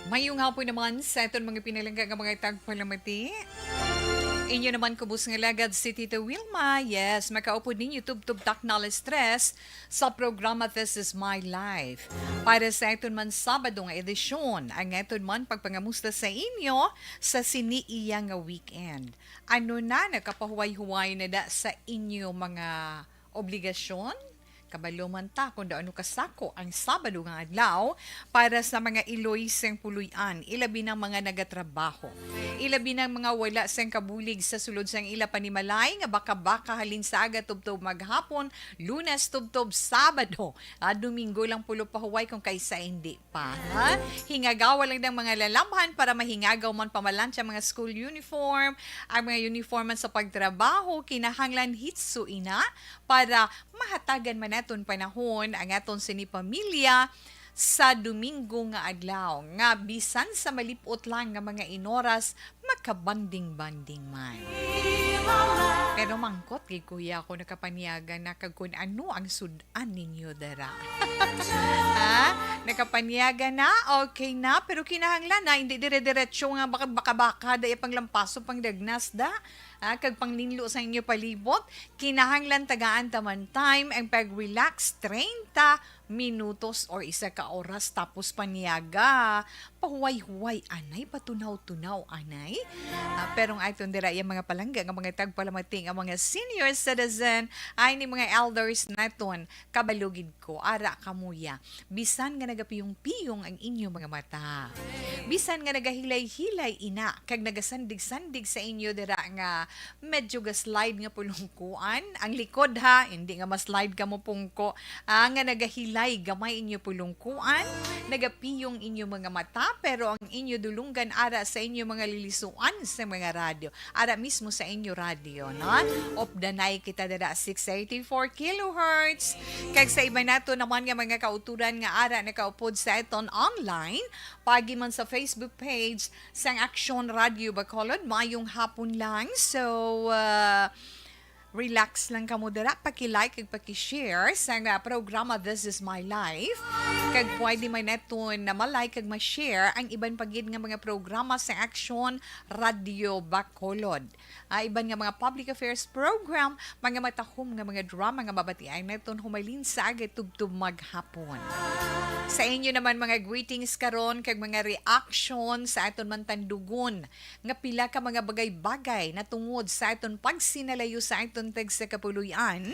Mayong hapon naman sa itong mga pinalangga nga mga tagpalamati. Inyo naman kubus nga lagad si Tita Wilma. Yes, makaupod ninyo tub-tub taknal stress sa programa This Is My Life. Para sa iton man Sabado nga edisyon, ang iton man pagpangamusta sa inyo sa siniiya nga weekend. Ano na nakapahuway-huway na da sa inyo mga obligasyon? Kabalo man ta kung ano kasako ang Sabado nga adlaw para sa mga Iloy seng puluyan, ilabi ng mga nagatrabaho. Ilabi ng mga wala seng kabulig sa sulod sang ila panimalay nga baka-baka halin sa aga tubtob maghapon, Lunes tubtob Sabado, Domingo lang pulo pahuway kung kaysa hindi pa. Ha? Hingagawa lang ng mga lalamhan para mahingagaw man pamalansya mga school uniform, ang mga uniforman sa pagtrabaho, kinahanglan hitso ina para mahatagan man naton panahon ang aton sinipamilya sa Domingo nga adlaw nga bisan sa malipot lang nga mga inoras makabanding-banding man. Pero mangkot kay kuya ako nakapaniaga na kag kun ano ang sudan ninyo dara. Ha? Nakapaniaga na, okay na, pero kinahanglan na hindi dire-diretso nga baka-baka daya panglampaso pang dagnas da. Kag panglinlo sa inyo palibot, kinahanglan tagaan taman time ang pag-relax 30 minutos or isa ka oras tapos paniaga. Pahuway-huway anay, patunaw-tunaw anay. Pero ang aton dira yung mga palangga, ang mga tagpalamating, ang mga senior citizen, ay ni mga elders naton, kabalugid ko, ara kamuya. Bisan nga nagapiyong-piyong ang inyong mga mata. Bisan nga nagahilay-hilay ina, kag nagasandig-sandig sa inyo dira nga medyo ga-slide nga pulungkuan. Ang likod ha, hindi nga ma-slide ka mo pungko. Nga nagahilay, gamay inyo pulungkuan. Nagapiyong inyo mga mata, pero ang inyo dulunggan ara sa inyo mga lilisuan sa mga radyo. Ara mismo sa inyo radyo, no? Opdanay kita dada 684 kilohertz. Kag sa iba nato naman nga mga kauturan nga ara nakaupod sa iton online, pagi man sa Facebook page sang Action Radio Bacolod, mayong hapon lang. So, relax lang kamo dira, paki-like ug paki-share sa programa This Is My Life. Kag pwede may neton na ma-like ug ma-share ang iban pagid nga mga programa sa Action Radio Bacolod. Iban nga mga public affairs program, mga matahom nga mga drama nga mabatiay neton humalin sa aga tubtub maghapon. Sa inyo naman mga greetings karon kag mga reaction sa aton man tandugon nga pila ka mga bagay-bagay na tungod sa aton pagsinalayo sa aton tag sa kapuluyan.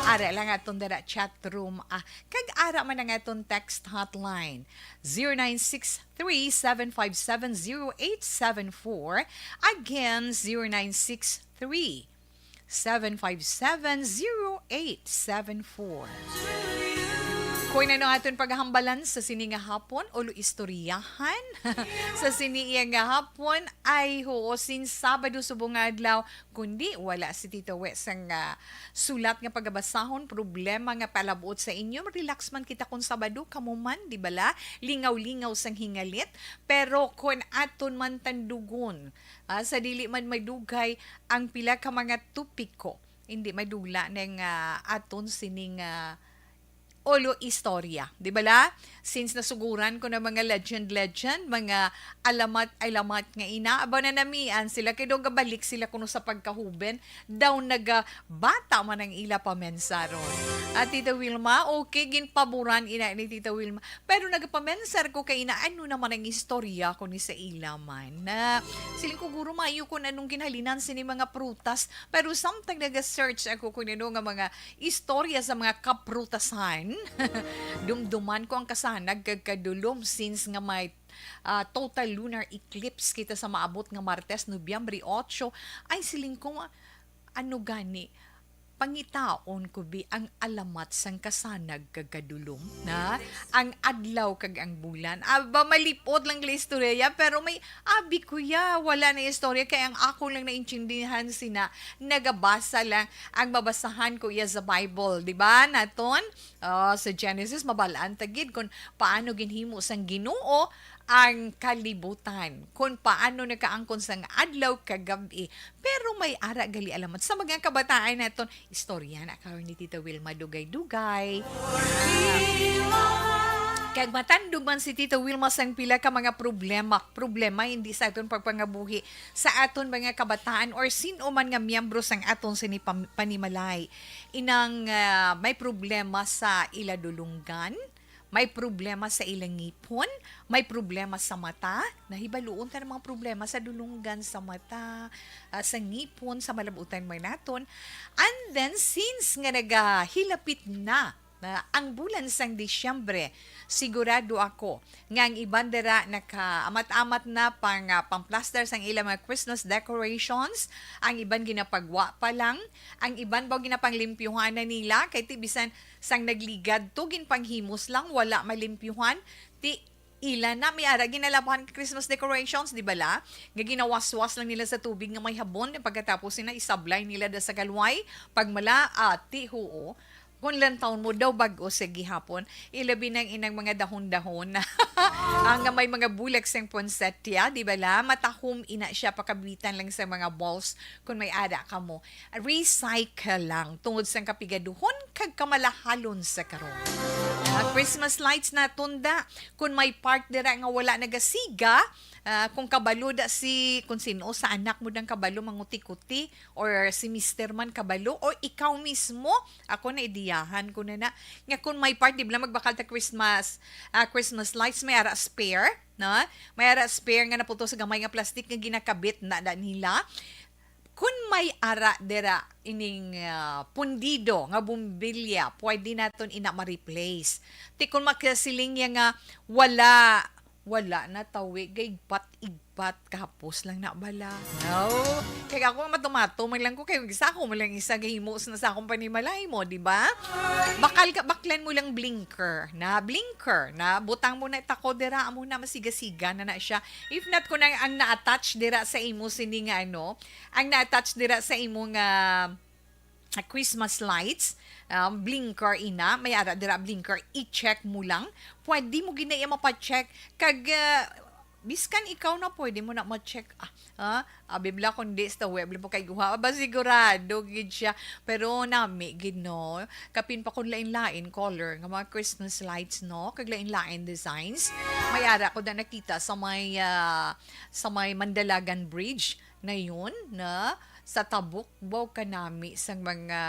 Ara lang aton dara chat room kag ara man ang aton text hotline 0963-757-0874, again 0963-757-0874. Kung na aton paghambalan sa sini nga hapon, ulo istoryahan. Sa sini nga hapon ay huosin Sabado subong adlaw, kundi wala si Tito Wes ang sulat nga pagabasahon, problema nga palabot sa inyo. Relax man kita kung Sabado, kamuman, di bala? Lingaw-lingaw sang hingalit. Pero kung aton man tandugon, sa dili man may dugay ang pila ka mga tupiko, hindi may dula ng aton sining Olo istorya, di ba la? Since nasuguran ko na mga legend, mga alamat nga ina, aba na namian sila, kaya doon gabalik sila kuno sa pagkahuben, daw bata man ang ila pamensaro. At Tita Wilma, okay, ginpaboran ina ni Tita Wilma, pero nagpamensar ko kay ina, ano naman ang istorya ko ni sa ila man, na siling ko guro mayo kung anong ginhalinan sini mga prutas, pero something nag-search ako kung ano nga mga istorya sa mga kaprutasan. Dumduman ko ang kasanag kagkadulom since nga may total lunar eclipse kita sa maabot nga Martes, Nobyembre 8, ay siling ko ano gani pangitaon ko bi ang alamat sang kasanag kagkadulom na ang adlaw kag ang bulan. Aba malipod lang la istorya, pero may abi kuya wala na istorya kay ang ako lang naintindihan sina nagabasa lang ang babasahan ko iya sa Bible, di ba? Naton sa Genesis mabalaan tagid kung paano ginhimo sang Ginoo ang kalibutan, kung paano nakaangkon sang adlaw kagabi. Pero may ara gali alamat sa mga kabataan naton istorya na karon ni Tita Wilma dugay-dugay. Kag matandog man si Tita Wilma sang pila ka mga problema hindi sa aton pagpangabuhi sa aton mga kabataan or sino man nga miyembro sang aton panimalay. Inang may problema sa iladulunggan, may problema sa ilang ngipon, may problema sa mata, nahibaluon ta ng mga problema sa dulunggan, sa mata, sa ngipon, sa malabutan mo naton. And then, since nga nagahilapit na ang bulan sang Disyembre, sigurado ako nga ang iban dira naka-amat-amat na pang-plaster sang ilang mga Christmas decorations, ang iban ginapagwa pa lang, ang iban baw ginapanglimpyuhan na nila kay tibisan sang nagligad to ginpanghimos lang wala malimpyuhan ti ila na may ara ginalabahan Christmas decorations, di ba la? Nga ginawaswas lang nila sa tubig nga may habon pagkatapos na isablay nila da sa galway pagmala ti huo kung lang taon mo daw bago sa gihapon, ilabi ng inang mga dahon-dahon na ang may mga bulak sang ponsetya, di ba la? Matahom ina siya pakabitan lang sa mga balls kung may ada ka mo. Recycle lang tungod sang kapigaduhon kag kamalahalon sa karon. Christmas lights na tunda kung may part dira nga wala nagasiga, kung kabalo da kung sino sa anak mo dang kabalo manguti-kuti or si Mr. Man kabalo or ikaw mismo ako na idiyahan ko na nga kung may part di ba magbakal ta Christmas lights may ara spare na may ara spare nga naputo sa gamay nga plastic nga ginakabit na nila kung may ara dera ining pundido nga bumbilya pwede naton ina ma-replace ti kung makasiling nga wala na tawi gaypat igpat kahapos lang na bala. No. Kaya ako matumato man lang ko kay isa ko man lang isa gahimos na sa akong panimalay mo, di ba? Baklan mo lang blinker na butang mo na tako dira mo na masiga-siga na siya. If not ko na ang na-attach dira sa imo sini nga ang na-attach dira sa imo nga Christmas lights, blinker ina, may ara dira blinker, i-check mo lang. Pwede mo ginaya mapacheck kag biskan ikaw na pwede mo na ma-check. Bibla kundi sa web mo kay guha ba sigurado gid siya. Pero nami gid no, kapin pa kun lain-lain color nga mga Christmas lights no, kag lain-lain designs. May ara ko na nakita sa may Mandalagan Bridge na yun na sa tabok baw kanami sang mga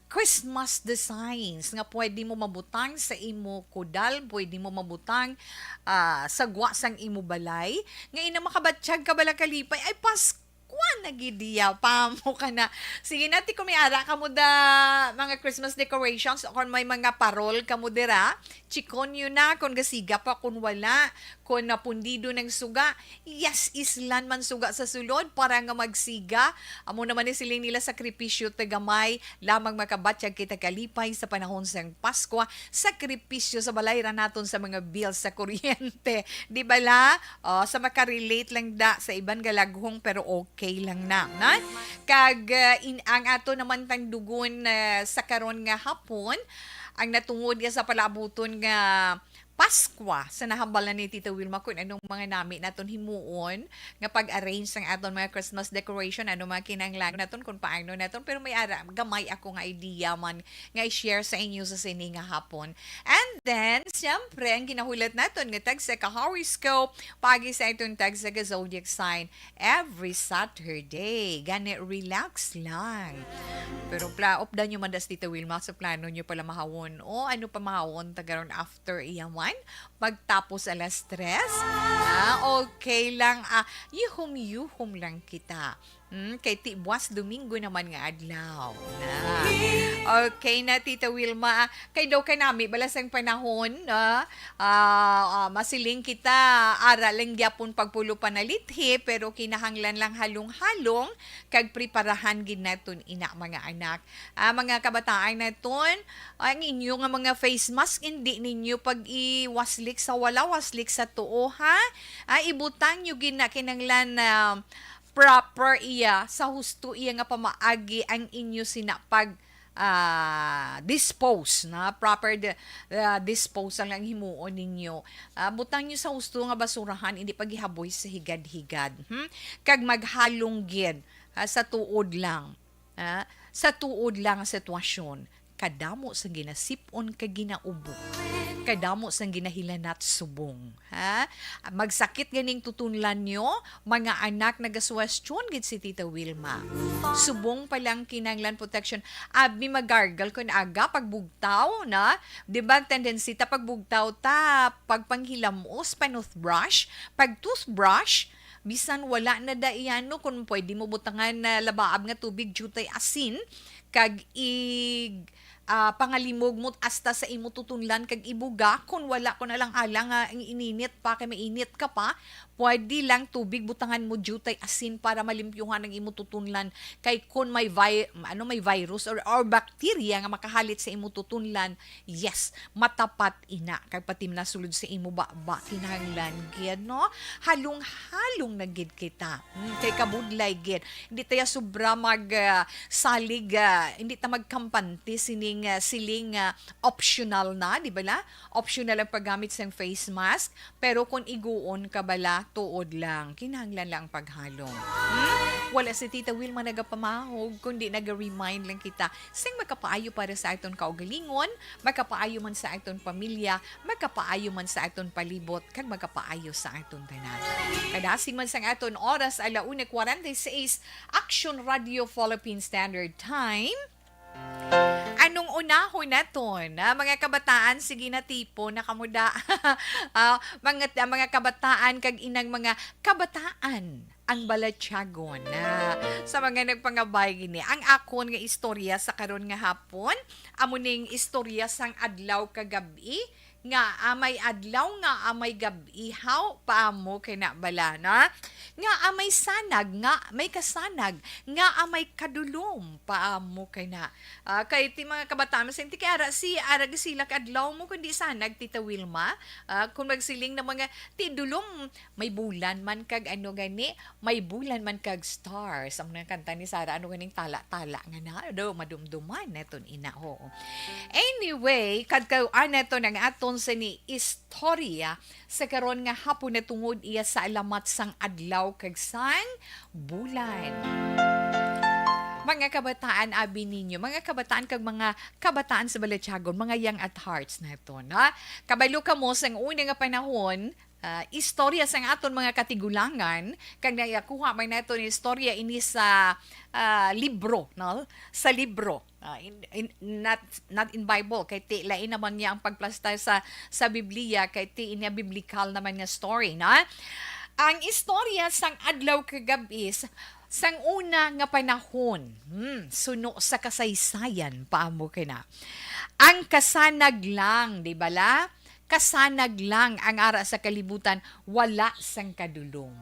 Christmas designs nga pwede mo mabutang sa imo kudal, pwede mo mabutang sagwa sang imo balay nga ina makabatsyag ka bala kalipay ay Pasko nagidiya pa mo ka na. Sige nati kung may ara ka mo da mga Christmas decorations o kung may mga parol ka mo dira, chikon yun na kung gasiga pa kung wala, kung napundido ng suga, yes, islan man suga sa sulod para nga magsiga. Amo naman ni siling nila sakripisyo tagamay, lamang makabatsyag kita kalipay sa panahon sang Pasko, sakripisyo sa balayra naton sa mga bills sa kuryente. Di ba la? Sa makarelate lang da sa iban galaghong pero okay lang na. Kag ang ato naman tang dugon sa karon nga hapon, ang natungod nga sa palabuton nga Paskwa sa nahambalan ni Tita Wilma kung anong mga nami naton himuon nga pag-arrange ng aton mga Christmas decoration, ano mga kinanglan naton kung paano naton, pero may ara gamay ako nga idea man nga i-share sa inyo sa sini nga hapon. And then siyempre ang ginahulat naton nga tag sa horoscope pagi sa itong tag sa zodiac sign every Saturday gani relax lang, pero opda nyo man das Tita Wilma sa plano nyo pala mahawon o ano pa mahawon tagaron after iyaman pagtapos alas 3. Okay lang. Yuhum-yuhum lang kita. Kay tibuas Domingo naman nga adlaw. Okay na, Tita Wilma. Kay daw ka nami, balasang panahon, masiling kita, aralang gyapon pagpulo panalithi, pero kinahanglan lang halong-halong, kag preparahan gid naton ina mga anak. Mga kabataan naton, ang inyo nga mga face mask, hindi ninyo pag iwaslik sa wala, waslik sa tuo, ha? Ibutang nyo kinanglan na proper iya sa husto iya nga pamaagi ang inyo sinapag dispose na proper disposal ang himuon ninyo. Butang nyo sa husto nga basurahan, hindi paghihaboy sa higad-higad. Kag maghalong gid sa tuod lang. Sa tuod lang ang sitwasyon. kadamo sa ginasipon kag ginaubo. Kadamo sang ginahilanat subong. Ha? Magsakit ganing tutunlan nyo, mga anak nagaswestyon gid si Tita Wilma. Subong palang kinanglan protection. Abi magargal kun aga pagbugtaw na, di ba tendency ta pagbugtaw ta, pagpanghilamos, panoothbrush, pag toothbrush, bisan wala na daiyano kung pwede mo butangan na labaab nga tubig jutay asin kag pangalimog mo hasta sa imo tutunlan kag ibuga kung wala ko na lang alang ang ininit pa kay mainit ka pa pwede lang tubig butangan mo jutay asin para malimpyuhan ang imo tutunlan kay kung may may virus or bacteria nga makahalit sa imo tutunlan yes matapat ina kay pati nasulod sa imo ba kinahanglan gid no halong na gid kita kay kabudlay gid hindi tayo sobra salig hindi ta magkampante siling optional na di ba la optional ang paggamit sa face mask pero kung iguon ka bala tuod lang kinahanglan lang paghalong wala si Tita Wilma nagapamahog kundi naga-remind lang kita sing makapaayo para sa aton kaugalingon makapaayo man sa aton pamilya makapaayo man sa aton palibot kag makapaayo sa aton tanan kadasig man sang aton oras 1:46 Action Radio Philippine Standard Time. Anong unahon naton? Mga kabataan, sige na tipo, nakamuda. mga kabataan, kag inang mga kabataan ang balatyagon sa mga nagpangabay gini. Ang akon nga istorya sa karon nga hapon, amuning istorya sang adlaw kagabi, nga amay adlaw nga amay gabihaw paamo kay na bala na nga amay sanag nga may kasanag nga amay kadulom paamo kay na kay ti mga kabataan sa ti kay ara sila kadlaw mo kundi sanag Tita Wilma kung magsiling na mga ti dulom may bulan man kag ano gani may bulan man kag stars ang kanta ni Sara ano ganing tala-tala nga na do madumduman neton ina ho anyway kadkaw neto nang aton sa ni istorya sa karon nga hapon na tungod iya sa alamat sang adlaw kag sang bulan. Mga kabataan abi ninyo, mga kabataan kag mga kabataan sa Balatyagon, mga young at hearts na ito, na kabalo ka mo sang una nga panahon, istorya sang aton mga katigulangan kag nayakuha man nato ni istorya ini sa libro no sa libro not in Bible kay ti lain naman niya ang pagplasta sa Biblia kay ti inya biblical naman nga story na ang istorya sang adlaw kagabi sang una nga panahon suno sa kasaysayan paamo kina ang kasanag lang di bala kasanag lang ang ara sa kalibutan, wala sang kadulong.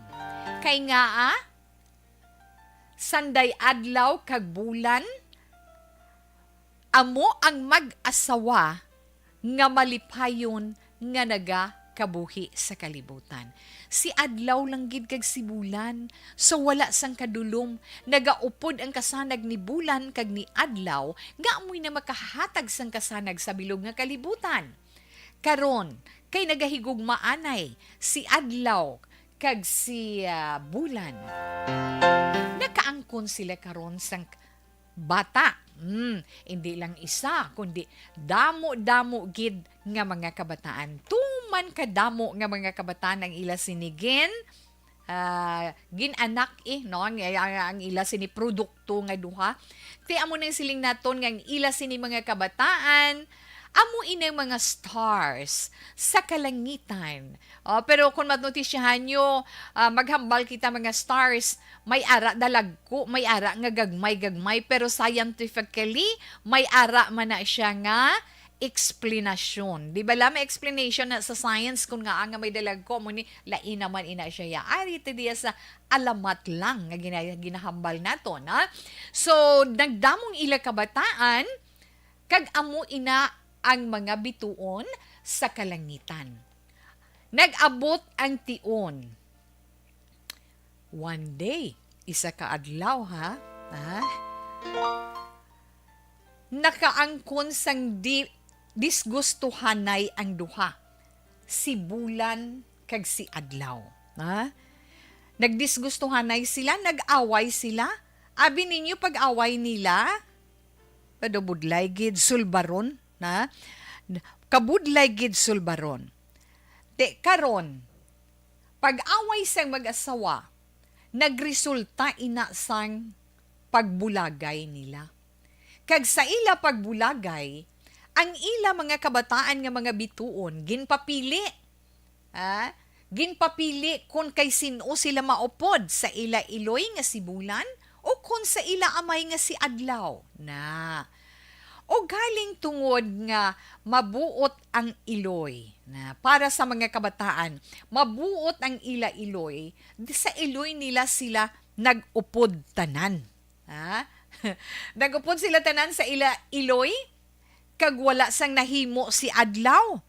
Kay nga sanday adlaw kag bulan, amo ang mag-asawa nga malipayon nga naga kabuhi sa kalibutan. Si adlaw lang gid kag si bulan, so wala sang kadulom, nagaupod ang kasanag ni bulan kag ni adlaw, nga amoy na makahatag sang kasanag sa bilog nga kalibutan. Karon kay nagahigugmaanay si adlaw kag si bulan nakaangkon sila karon sang bata hindi lang isa kundi damo gid nga mga kabataan tuman kadamo nga mga kabataan ang ila sinigin ginanak no ang ila sini produkto nga duha ti amo nang siling naton nga ang ila sini mga kabataan amo inang mga stars sa kalangitan. Pero kung matnotisyahan nyo, maghambal kita mga stars, may ara dalagko, may ara nga gagmay, pero scientifically, may ara man na siya nga explanation. Di ba may explanation na sa science kung nga may dalagko mo ni lain naman ina siya ya. Ari diya sa alamat lang nga ginahambal nato na. So nagdamong ila kabataan kag amo ina ang mga bituon sa kalangitan. Nag-abot ang tion. One day, isa ka adlaw nakaangkon sang disgustuhanay ang duha. Si bulan kag si adlaw. Nagdisgustuhanay sila, nag-away sila. Abi ninyo pag-away nila, Padubudlay gid sulbaron na kabudlay gid sulbaron. Te karon pag-away sang mag-asawa nagresulta ina sang pagbulagay nila. Kag sa ila pagbulagay, ang ila mga kabataan nga mga bituon ginpapili. Ginpapili kung kay sino sila maupod sa ila iloy nga si Bulan o kung sa ila amay nga si Adlaw. Na. O galing tungod nga mabuot ang iloy. Na para sa mga kabataan, mabuot ang ila iloy, sa iloy nila sila nag-upod tanan. Nag-upod sila tanan sa ila iloy, kag wala sang nahimo si Adlaw.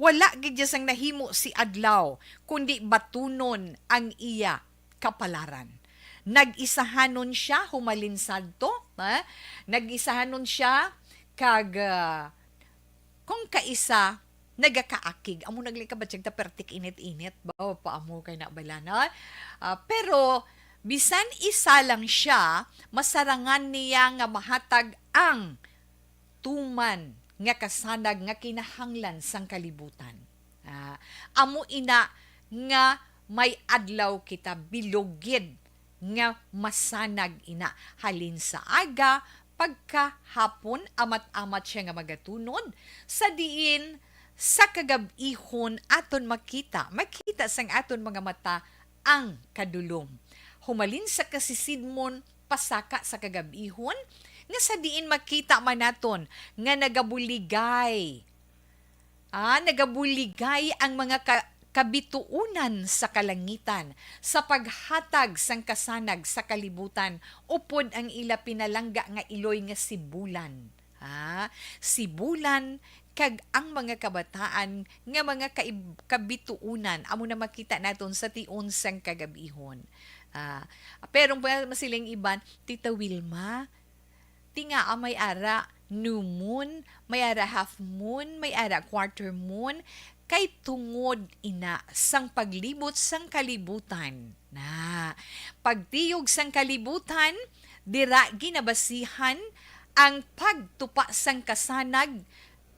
Wala gid sang nahimo si Adlaw, kundi batunon ang iya kapalaran. Nag-isahanon siya humalin sadto, nag-isahanon siya kag kung kaisa nagakaakig amo naglikabad ta pertik init-init ba pa amo kay na balana. Pero bisan isa lang siya, masarangan niya nga mahatag ang tuman nga kasanag nga kinahanglan sang kalibutan. Amo ina nga may adlaw kita bilogid nga masanag ina halin sa aga pagkahapon amat-amat siya nga magatunod sa diin sa kagab-ihon aton makita sang aton mga mata ang kadulom. Humalin sa kasisidmon pasaka sa kagab-ihon nga sa diin makita man naton nga nagabuligay. Nagabuligay ang mga kabituunan sa kalangitan sa paghatag sang kasanag sa kalibutan upod ang ila pinalangga nga iloy nga si Bulan. Si Bulan kag ang mga kabataan nga mga kabituunan amo na makita naton sa tion sang kagabihon. Pero masiling iban, Tita Wilma, tinga may ara new moon, may ara half moon, may ara quarter moon, kay tungod ina sang paglibot sang kalibutan. Pagtiyog sang kalibutan, dira ginabasihan ang pagtupa sang kasanag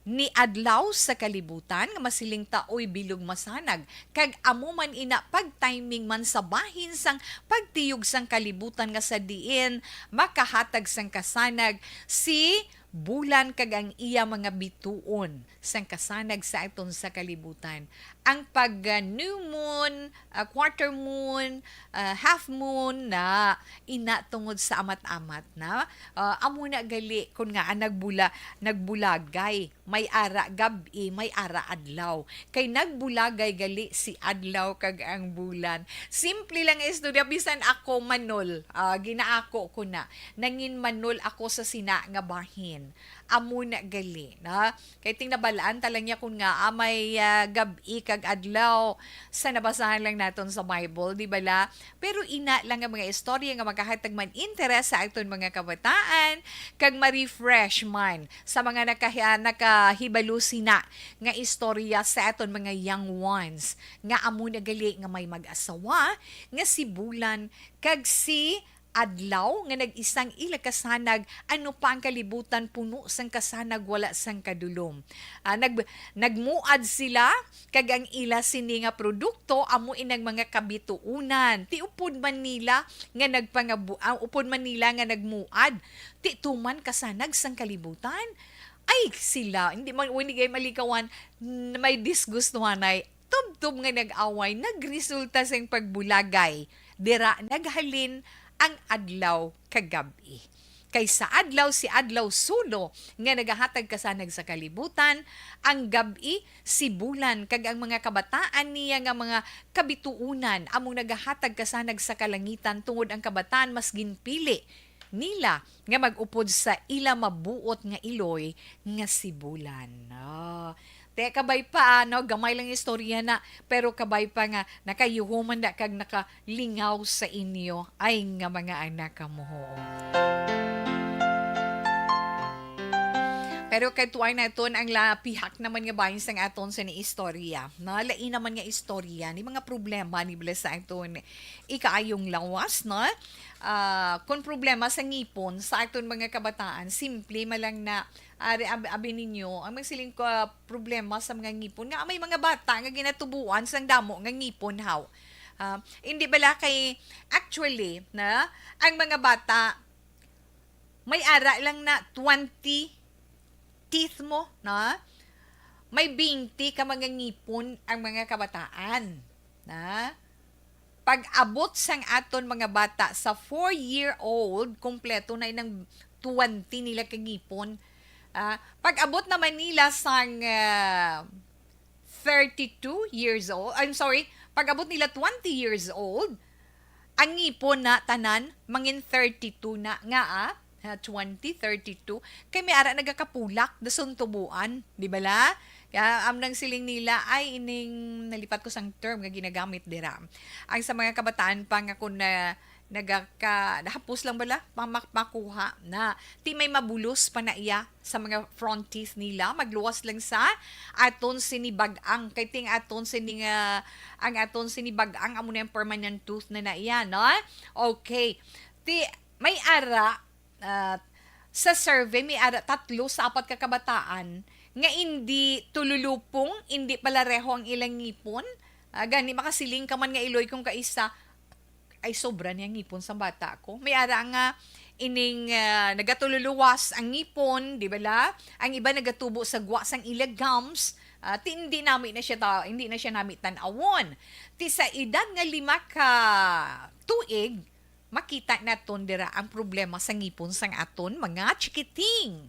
ni adlaw sa kalibutan nga masiling taoy bilog masanag kag amo man ina pagtiming man sa bahin sang pagtiyog sang kalibutan nga sa diin makahatag sang kasanag si Bulan kag ang iya mga bituon sang kasanag sa aton sa kalibutan. Ang pag new moon, quarter moon, half moon na ina tungod sa amat-amat na amo na gali kun nga nagbulagay may ara gabi may ara adlaw kay nagbulagay gali si adlaw kag ang bulan. Simple lang istorya bisan ako manol ginaako ko na nangin manol ako sa sina nga bahin. Amo na gali na kay tingnabalaan talang niya kun nga may gabi kag adlaw sa nabasahan lang naton sa Bible di bala pero ina lang nga mga istorya nga makahatag man interes sa aton mga kabataan kag ma-refresh man sa mga nakahibalo sina nga istorya sa aton mga young ones nga amo na gali nga may mag-asawa nga si Bulan kag si adlaw nga nag-isang ila kasanag ano pa ang kalibutan puno sang kasanag wala sang kadulom. Nagmuad sila kag ang ila sini nga produkto amo inang mga kabituunan. Ti upod man nila nga upod man nila nga nagmuad. Ti tuman kasanag sang kalibutan. Ay sila hindi kay malikawan may disgustuhan ay tubtob nga nag-away nagresulta sang pagbulagay. Dira naghalin ang adlaw kagabi. Kay sa adlaw si adlaw sulo nga nagahatag kasanag sa kalibutan, ang gabi si Bulan kag ang mga kabataan niya nga mga kabituunan among nagahatag kasanag sa kalangitan tungod ang kabataan mas ginpili nila nga mag-upod sa ila mabuot nga iloy nga si Bulan. Te kabay pa gamay lang istorya na pero kabay pa nga nakayuhuman da kag nakalingaw sa inyo ay nga mga anak mo. Pero kay tuway na ito, ang lapihak naman nga bahin sang aton sa ni istorya. Lain naman nga istorya, ni mga problema ni Bless sa aton. Ikaayong lawas, no? Kung problema sa ngipon, sa aton mga kabataan, simple malang na abi ninyo, ang magsiling ko problema sa mga ngipon, nga may mga bata nga ginatubuan sang damo nga ngipon haw. Hindi bala kay, actually, na, ang mga bata, may ara lang na 20 teeth mo, na may 20 ka mga ngipon ang mga kabataan. Na pag-abot sang aton mga bata sa 4-year-old, kompleto na ng 20 nila kagipon. Pag-abot naman nila sang 32 years old, pag-abot nila 20 years old, ang ngipon na tanan, mangin 32 na nga 20, 32, kay may ara nagakapulak, dason tubuan, di ba la? Kaya amnang siling nila ay ining nalipat ko sang term nga ginagamit dira. Ang sa mga kabataan pa nga kun na nahapos lang bala makuha na ti may mabulos pa na iya sa mga front teeth nila, magluwas lang sa aton sinibag-ang kay ting aton sini nga ang aton sinibag-ang amo na yung permanent tooth na iya, no? Okay, ti may ara sa survey may ara 3 sa 4 ka kabataan nga hindi tululupong, hindi pala reho ang ilang ngipon. Gani makasiling ka man nga iloy kung kaisa ay sobra niya ngipon sa bata ko. May ara nga ining nagatululuwas ang ngipon, di ba la? Ang iba nagatubo sa gwa sang ilag gums. Hindi na siya nami tan-awon. Ti sa edad nga 5 ka tuig, makita naton dira ang problema sa ngipon sang aton mga chikiting.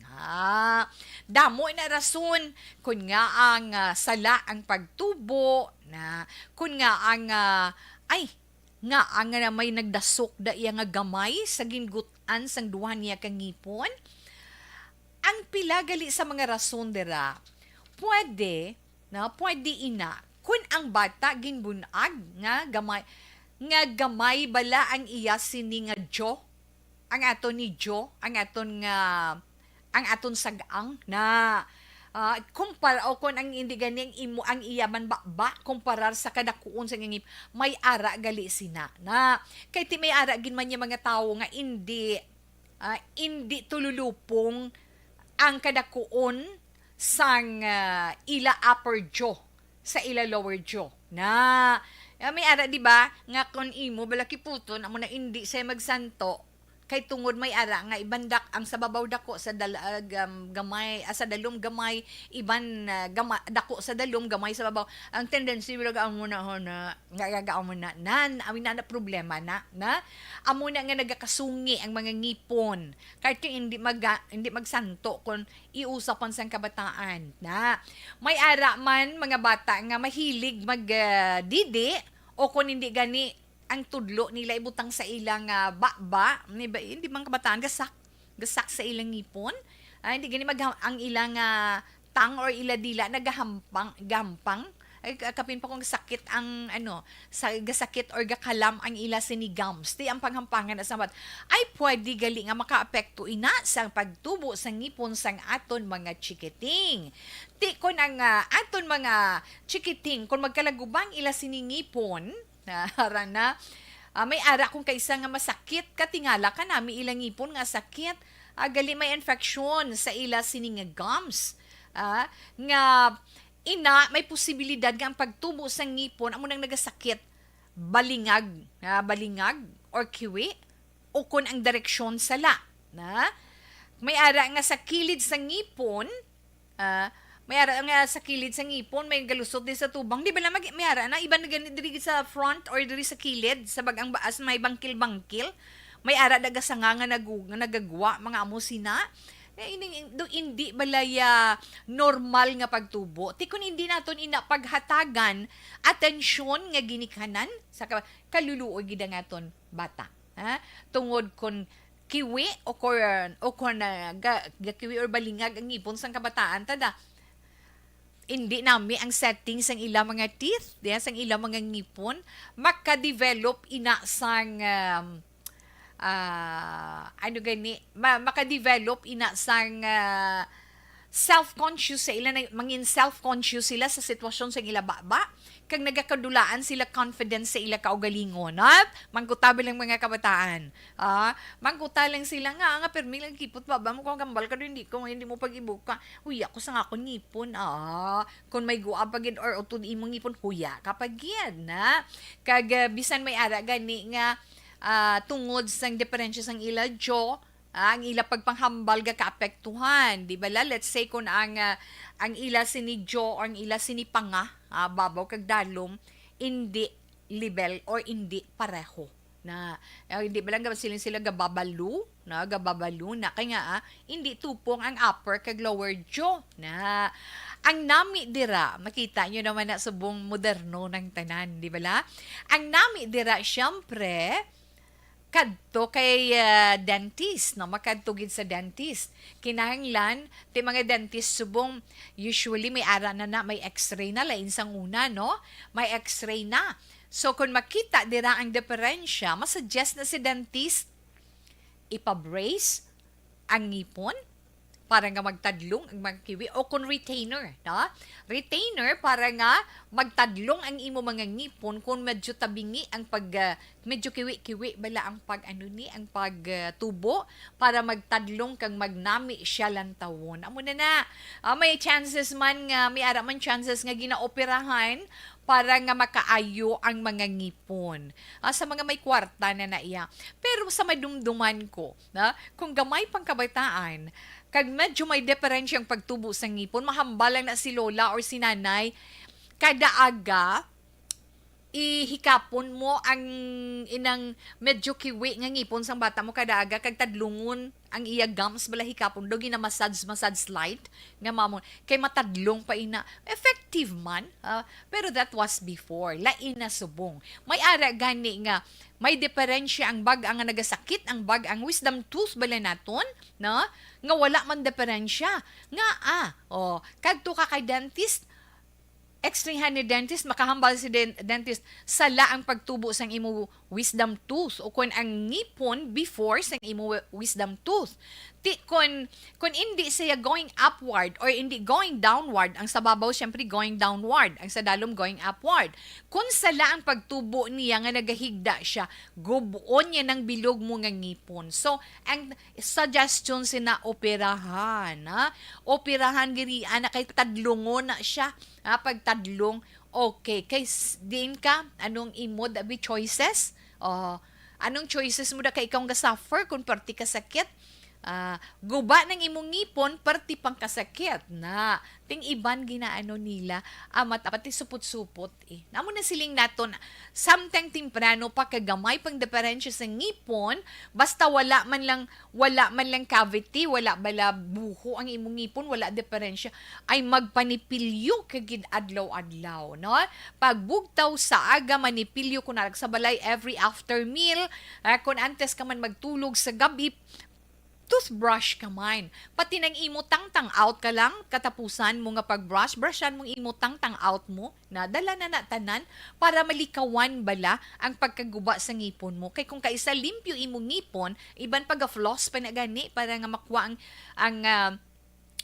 Damo na rason kun nga ang sala ang pagtubo na kun nga ang nga may nagdasok da iya nga gamay sa gingutan sang duha niya ka ngipon. Ang pila gali sa mga rason dira, pwede ina kun ang bata ginbunag nga gamay bala ang iya sini nga jo, ang aton ni jo, ang aton sag-ang na kumpara o kun ang hindi ganing imo ang iya man ba kumparar sa kadakuon sa ngip may ara gali sina na kay ti may ara gin man mga tawo nga hindi tululupong ang kadakuon sang ila upper jaw sa ila lower jaw na may ara di ba nga kon imo balaki puton amo na hindi say magsanto kay tungod may ara nga ibandak ang sa babaw dako sa gamay sa dalom gamay iban dako sa dalom gamay sa babaw ang tendency bilaga amo na amo na amin na problema na amo na nga nagakasungi ang mga ngipon kahit hindi magsanto kon iusapan sang kabataan na may ara man mga bata nga mahilig magdidi o kung hindi gani ang tudlo nila ibutang sa ilang hindi man kabataan gasak sa ilang ngipon. Hindi gani ang ilang tang or ila dila gampang ay kapin pa kung sakit ang gasakit or gakalam ang ila sinigams ti ang panghampangan sa sabat ay pwede gali nga makaapekto ina sa pagtubo sa ngipon sang aton mga chikiting. Ti kon ang aton mga chikiting kung magkalagubang ila siningipon na may ara kung kaisa nga masakit katingala ka nami ilang ngipon nga sakit gali may infection sa ila sini nga gums nga may posibilidad nga ang pagtubo sa ngipon amo nang nagasakit balingag or kiwi o kun ang direksyon sala na may ara nga sa kilid sa ngipon may ara nga sa kilid sa ngipon, may galusot din sa tubang. Di ba lang may ara na iba na ganit diri sa front or diri sa kilid sa bagang baas may bangkil-bangkil. May ara daga sa nga nagagwa mga amo sina. Hindi balaya normal nga pagtubo. Ti kun hindi naton ina paghatagan atensyon nga ginikanan sa kaluluoy gid naton bata. Tungod kon kiwi o kon kiwi or balingag ang ngipon sang kabataan tada hindi nami ang settings sang ilang mga teeth, sang ilang mga ngipon, makadevelop ina sang makadevelop ina sang self-conscious sa ila, mangin self-conscious sila sa sitwasyon sa ila baba, kag nagakadulaan sila confidence sa ila kaugalingon. At mangkutabi lang mga kabataan. Mangkuta lang sila nga permi lang kipot baba mo kung gambal ka hindi mo pag-ibuka. Huya ko sa nga akong ngipon. Kung may guwa pagid or utod imong ngipon, huya kapag yan na. Kag bisan may ara gani nga tungod sang diferensya sang ila jaw, ang ila pagpanghambal ga kaapektuhan, di ba la? Let's say kung ang ila sini jaw or ang ila sini panga, babaw kag dalom, hindi level or hindi pareho na hindi ba lang sila gababalu na kaya nga hindi tupong ang upper kag lower jaw na ang nami dira makita nyo naman na subong moderno ng tanan, di ba la? Ang nami dira syempre kadto kay dentist, no? Makadtugid sa dentist. Kinahanglan, ti mga dentist subong, usually may ara na may x-ray na, lain sang una, no? May x-ray na. So, kung makita dira ang diferensya, masuggest na si dentist, ipabrace ang ngipon, para nga magtadlong ang mga kiwi o kung retainer, no? Retainer para nga magtadlong ang imo mga ngipon kung medyo tabingi ang medyo kiwi-kiwi bala ang ang pagtubo para magtadlong kang magnami siya lantawon. Amo na. May chances man nga may ara man chances nga ginaoperahan para nga makaayo ang mga ngipon. Sa mga may kwarta na naiya. Pero sa madumduman ko, kung gamay pang kabataan, kag medyo may diferensyang pagtubo sa ngipon, mahambalang na si lola or si nanay, kada aga, ihikapon mo ang inang medyo kiwi nga ngipon sang bata mo kada aga, kag tadlungon ang iya gums bala hikapon, do massage slide, nga mamon, kay matadlong pa ina. Effective man, pero that was before, lain na subong. May ara gani nga, may diferensya ang bag ang nagasakit, ang bag ang wisdom tooth bala naton, no? Nga wala man diferensya. Nga kadto ka kay dentist, extreme ni dentist, makahambal si dentist, sala ang pagtubo sang imo wisdom tooth o kung ang ngipon before sang imo wisdom tooth. Kung hindi siya going upward or hindi going downward, ang sa babaw syempre going downward, ang sa dalom going upward. Kung sala ang pagtubo niya nga nagahigda siya, gubuon niya ng bilog mo nga ngipon. So, ang suggestion sina operahan, operahan giri na kay tadlungon na siya, pagtadlong, okay, kay din ka, anong imo dabi choices? Anong choices mo da kay ikaw nga suffer kung parti ka sakit? Guba ng imong ngipon, parti pang kasakit na ting iban ginaano nila mata pati supot-supot namo na siling naton samtang timprano pa kagamay pang diferensya sa ngipon basta wala man lang cavity, wala bala buho ang imong ngipon, wala diferensya ay magpanipilyo kagid adlaw-adlaw, no? Pagbugtaw sa aga manipilyo kun sa balay every after meal, kun antes ka man magtulog sa gabi toothbrush ka man. Pati nang imo tang out ka lang, katapusan mo nga brushan mong imo tang out mo, na dala na tanan para malikawan bala ang pagkaguba sa ngipon mo. Kay kung kaisa limpyo imo ngipon, iban pag-floss pa na gani para nga makuha ang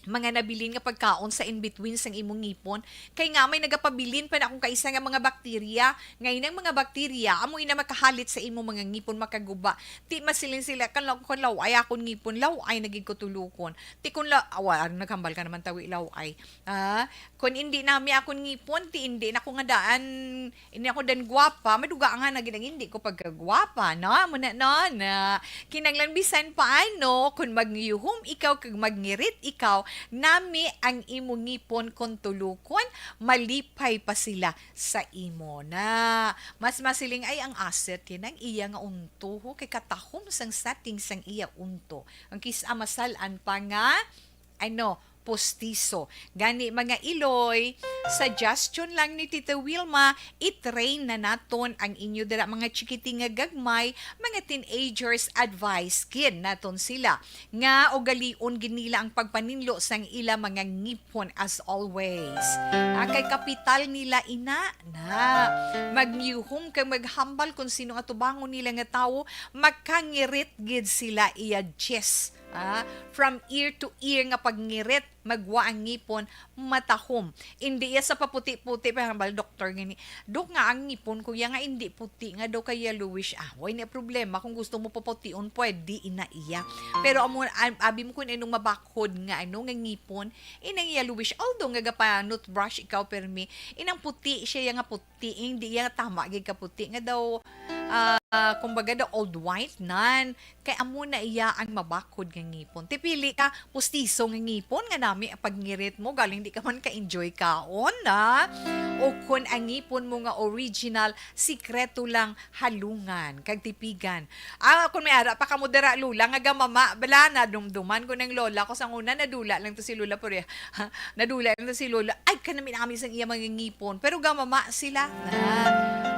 mga nabilin nga pagkaon sa in-between sang imong ngipon. Kay nga may nagapabilin pa na kung kaisa nga mga bakterya. Ngayon ang mga bakterya, amoy na makahalit sa imong mga ngipon makaguba. Ti masilin sila, kan law ay akon ngipon, law ay naging kutulukon. Ti kun naghambal ka naman tawi law ay. Kung hindi nami akon ngipon, ti hindi na ko nga daan, hindi ako dan gwapa, maduga nga na hindi ko pagkagwapa, no? Muna na. Kinanglan bisan paano, kung magyuhom ikaw, kag magngirit ikaw, nami ang imo ngipon kung tulukon, malipay pa sila sa imo na. Mas masiling ay ang asset yan ang iya nga unto, kay katahom sang setting sang iya unto. Ang kisamasalan pa nga, postiso. Gani mga iloy, suggestion lang ni Tita Wilma, i-train na naton ang inyo dira mga chikiting nga gagmay, mga teenagers advice kid naton sila. Nga ugalion ginila ang pagpaninlo sang ila mga ngipon as always. Kay kapital nila ina na. Magyuhom kay maghambal kung sino nga tubangon nila nga tawo, makangirit gid sila iya yes From ear to ear nga pagngirit, magwa ang ngipon, matahom. Hindi ya sa paputi-puti, pa bal doktor gani. Dok nga ang ngipon kuya nga hindi puti nga daw kay yellowish. Way na problema kung gusto mo paputiun pwede ina iya. Pero abi mo kun inong mabakhod nga nga ngipon, inang yellowish. Although nga gapa toothbrush ikaw permi, inang puti siya nga puti, hindi ya tama gid ka puti nga daw kumbaga the old white nan kay amo na iya ang mabakod nga ngipon tipili ka pustiso nga ngipon nga nami pagngirit mo galing di ka man ka-enjoy kaon o kun ang ngipon mo nga original sikreto lang halungan kag tipigan kun may ara pa ka mo dira lula nga gamama bala na dumduman ko ng lola ko sang una nadula lang to si lola pare nadula lang to si lola ay kanami na kami sang iya mga ngipon pero gamama sila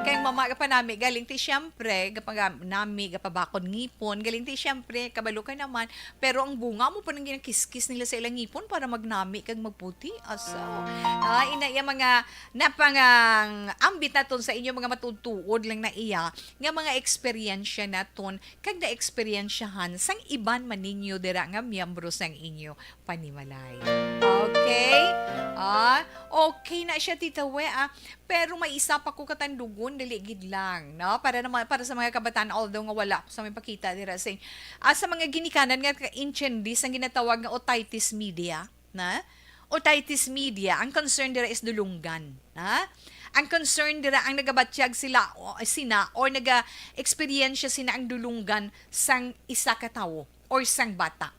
kay mama ka pa nami galing ti syempre kapag nami kapabakod ngipon galing ti syempre kabalo ka naman pero ang bunga mo pa nang ginakis-kis nila sa ilang ngipon para magnami kag magputi aso ina iya mga napangang ambit naton sa inyo mga matutuod lang na iya nga mga eksperyensya naton kag na eksperyensyahan sang iban man ninyo dira nga miyembro sang inyo panimalay okay okay na siya tita we pero may isa pa ko katandugon dili gid lang no para sa mga kabataan although nga wala ko sa may pakita dira sa mga ginikanan nga incendis ang ginatawag nga otitis media na otitis media ang concern dira is dulunggan ang concern dira ang nagabatyag sina or naga-experience sina ang dulunggan sang isa ka tawo or sang bata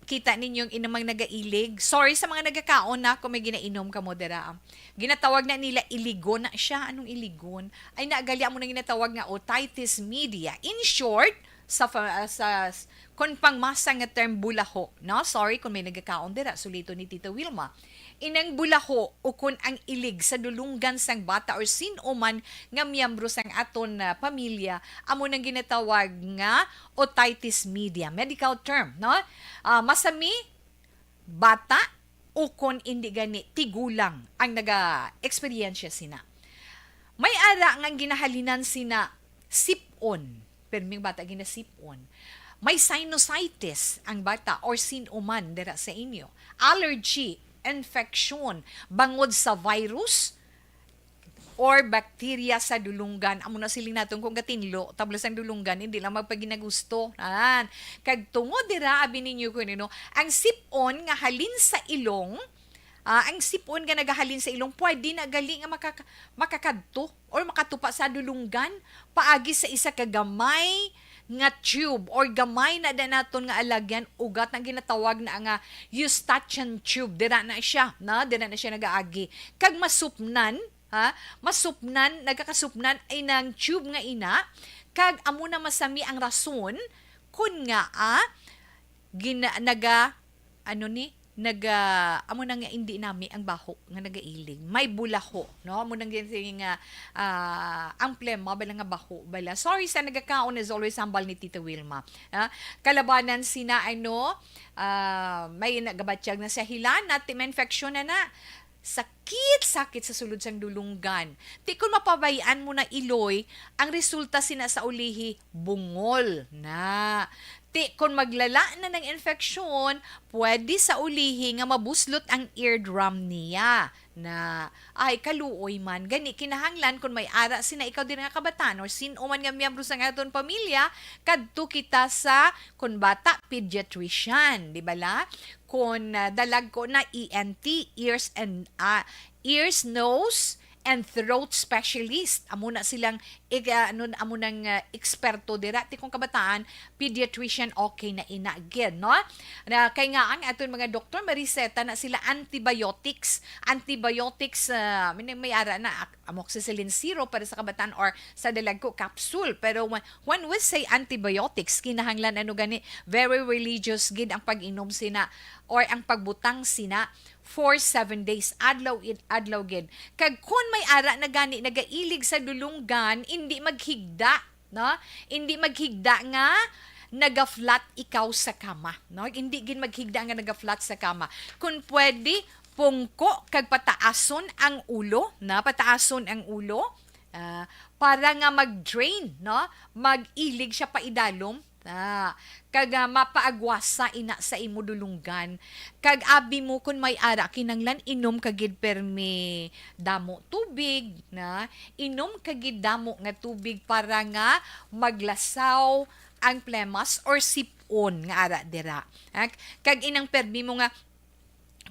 kita ninyong inamang nagailig. Sorry sa mga nagakaon na kung may ginainom ka mo dira. Ginatawag na nila iligon na siya. Anong iligon? Ay naagali mo na ginatawag nga otitis media. In short, sa kung pangmasa nga term bulaho. No? Sorry kung may nagakaon dira. Sulito ni Tita Wilma. Inang bulaho o kung ang ilig sa dulunggan sang bata or sino man nga miyembro sang aton na pamilya amo nang ginatawag nga otitis media medical term no masami bata o kung hindi gani tigulang ang naga-eksperyensya sina may ara nga ginahalinan sina sipon perming bata ginasipon may sinusitis ang bata or sino man dira sa inyo allergy infection bangod sa virus or bacteria sa dulunggan amo na siling naton kung gatinlo tablas ang dulunggan hindi lang magpaginagusto kag tungod dira abi ninyo kuno ang sipon nga halin sa ilong ang sipon nga nagahalin sa ilong pwede na gali nga makakadto or makatupa sa dulunggan paagi sa isa ka gamay nga tube or gamay na naton nga alagyan ugat na ginatawag na nga eustachian tube dira na siya nagaagi kag masupnan nagakasupnan ay nang tube nga ina kag amo na masami ang rason kun nga amo nang hindi nami ang baho nga nagailig may bulaho no amo nang nga ang plema bala nga baho bala sorry sa nagakaon as always sambal ni Tita Wilma kalabanan sina may nagabatsyag na sa hilana infection na sakit sa sulod sang dulunggan. Ti kung mapabayaan mo na iloy, ang resulta sina sa ulihi, bungol na. Ti kung maglala na ng infeksyon, pwede sa ulihi nga mabuslot ang eardrum niya na ay kaluoy man gani kinahanglan kung may ara sina ikaw din nga kabataan or sino man nga miyembro sa aton pamilya kadto kita sa kun bata pediatrician di bala kung dalag ko na ENT ears nose and throat specialist amo na silang amo nang eksperto dira ti kung kabataan pediatrician okay na ina again no na kay nga ang aton mga doktor mariseta na sila antibiotics may ara na amoxicillin zero para sa kabataan or sa dalag ko capsule pero when we say antibiotics kinahanglan gani very religious gid ang pag-inom sina or ang pagbutang sina for 7 days adlaw gid kag kun may ara na gani nagailig sa dulunggan hindi maghigda no hindi maghigda nga naga-flat ikaw sa kama no hindi gid maghigda nga naga-flat sa kama kun pwede pungko kag pataason ang ulo para nga mag-drain no mag-ilig siya paidalom Kag mapaagwasa ina sa imo dulunggan. Kag abi mo kun may ara kinanglan inom kagid permi damo tubig na inom kagid damo nga tubig para nga maglasaw ang plemas or sipon nga ara dira. Kag inang permi mo nga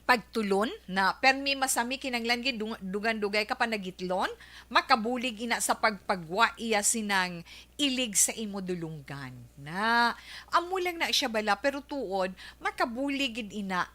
pagtulon na permi masami kinanglan gid dugan-dugay ka panagitlon makabulig ina sa pagpagwa iya sinang ilig sa imo dulunggan na amo lang na siya bala pero tuod makabulig gid ina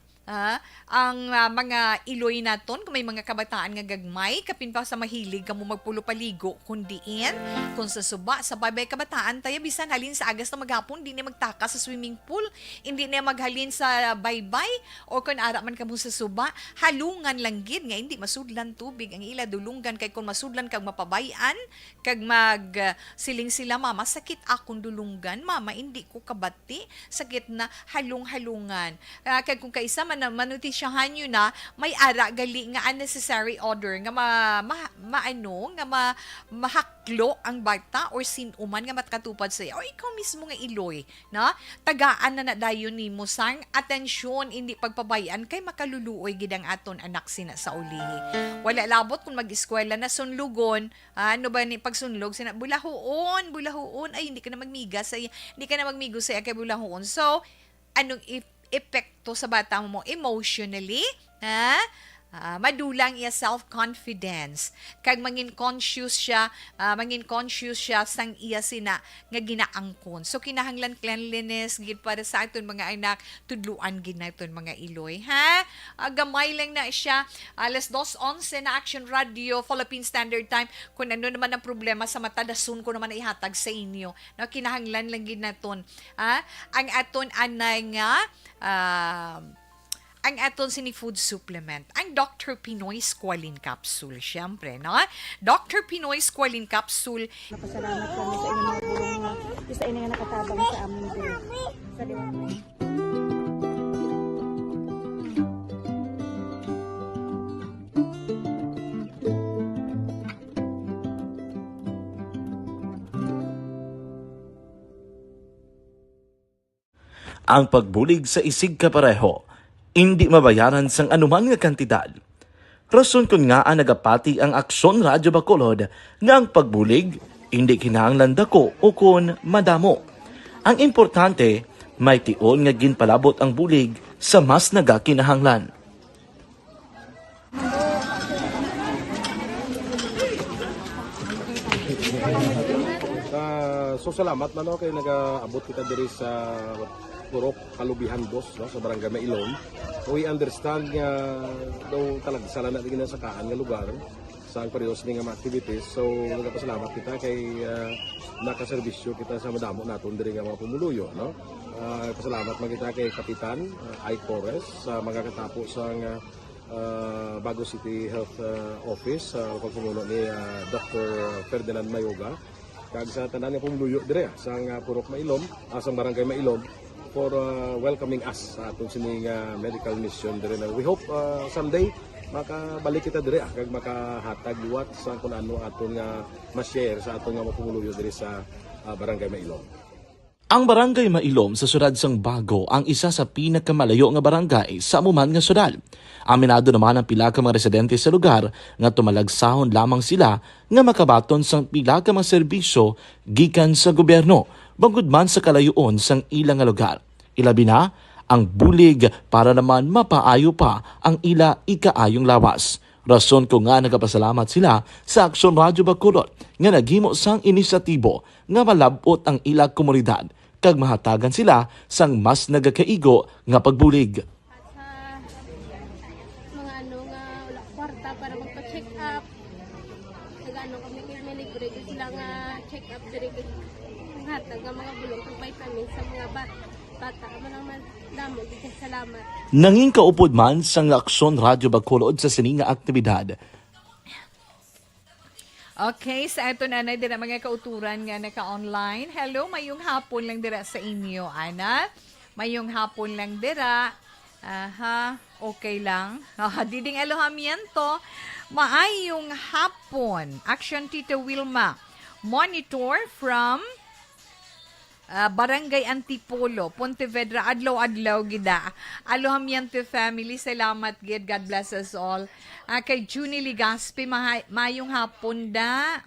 ang mga iloy naton kung may mga kabataan nga gagmay kapin pa sa mahilig kamo magpulo paligo kundiin kung sa suba sa babay kabataan tayo bisan halin sa agas na maghapon di na magtaka sa swimming pool hindi na maghalin sa baybay o kung ara man kamo sa suba halungan lang gid nga hindi masudlan tubig ang ila dulunggan kay kung masudlan kag mapabayan kag mag siling sila mama sakit akong dulunggan mama hindi ko kabati sakit na halung-halungan kag kung kaisa man na manutisyahan nyo na may ara gali nga unnecessary odor nga mahaklo ang bata or sinuman nga matkatupad sa o ikaw mismo nga iloy na tagaan na dayon nimo sang atensyon hindi pagpabayan kay makaluluoy gid ang aton anak sina sa ulihi wala labot kung mag-eskwela na sunlugon ano ba ni pagsunlog sina bulahuon ay hindi ka na magmigas ay hindi ka na magmigo sa kay bulahuon so anong epekto sa bata mo emotionally, madulang iya self-confidence. Kag mangin conscious siya sang iya sina nga ginaangkon. So kinahanglan cleanliness gid para sa aton mga anak, tudluan gid naton mga iloy, gamay lang na siya. Alas 2:11 na Action Radio Philippine Standard Time. Kung ano naman ang problema sa mata, dasun ko naman ihatag sa inyo. No, kinahanglan lang gid naton. Ang aton anay nga ang aton sini food supplement, ang Dr. Pinoy Squalene Capsule, syempre, no? Dr. Pinoy Squalene Capsule. Napasalamat kami sa inyong mga bulong nga isa ini nga nakatabang sa amin din. Sa ang pagbulig sa isig kapareho, hindi mabayaran sang anuman nga kantidad. Rason kun nga nagapati ang Aksyon Radyo Bacolod nga ang pagbulig, hindi kinahanglan dako o kun madamo. Ang importante, may tion nga ginpalabot ang bulig sa mas nagakinahanglan. So salamat na kay nag-abot kita diri sa Purok Kalubihan Dos sa Barangay Mailom. We understand nga daw talagsala na din sa kaan nga lugar sa parehas ni nga mga activities. So nagpasalamat kita kay nakaserbisyo kita sa madamo naton diri nga mga pumuluyo, no. Pasalamat man kita kay Kapitan Ike Torres sa magkakatapos ang Bago City Health Office sa pagpumuno ni Dr. Ferdinand Mayoga kag sa tanan nga pumuluyo dire sa Purok Mailom, sa Barangay Mailom for welcoming us sa aton sining medical mission dire. We hope someday makabalik kita dire kag makahatag liwat sa kun ano aton nga ma-share sa aton nga mapumuluyo dire sa Barangay Mailom. Ang Barangay Mailom sa siyudad sang Bago ang isa sa pinakamalayo nga barangay sa amuman nga siyudad. Aminado naman ang pila ka mga residente sa lugar nga tumalagsahon lamang sila nga makabaton sang pila ka mga serbisyo gikan sa gobyerno bangod man sa kalayuon sang ilang nga lugar. Ilabi na ang bulig para naman mapaayo pa ang ila ikaayong lawas. Rason ko nga nagapasalamat sila sa Aksyon Radyo Bacolod nga naghimo sang inisyatibo nga malabot ang ila komunidad kag mahatagan sila sang mas nagakaigo nga pagbulig. At sa mga nga wala kwarta para magpa-check up. Nagano kami libre ko sila nga check up diri kay hatag nga mga bulong kag vitamins sa mga bata man damo di salamat. Nanging kaupod man sang Aksyon Radyo Bacolod sa sininga aktibidad. Okay, sa ito na dira mga kauturan nga naka-online. Hello, mayong hapon lang dira sa inyo, Ana. Mayong hapon lang dira. Okay lang. Diding alojamiento. Maayong hapon. Action Tita Wilma. Monitor from Barangay Antipolo, Pontevedra, adlaw-adlaw gida. Alohamiente family, salamat gid. God bless us all. Kay Junie Ligaspi, mayong hapon da.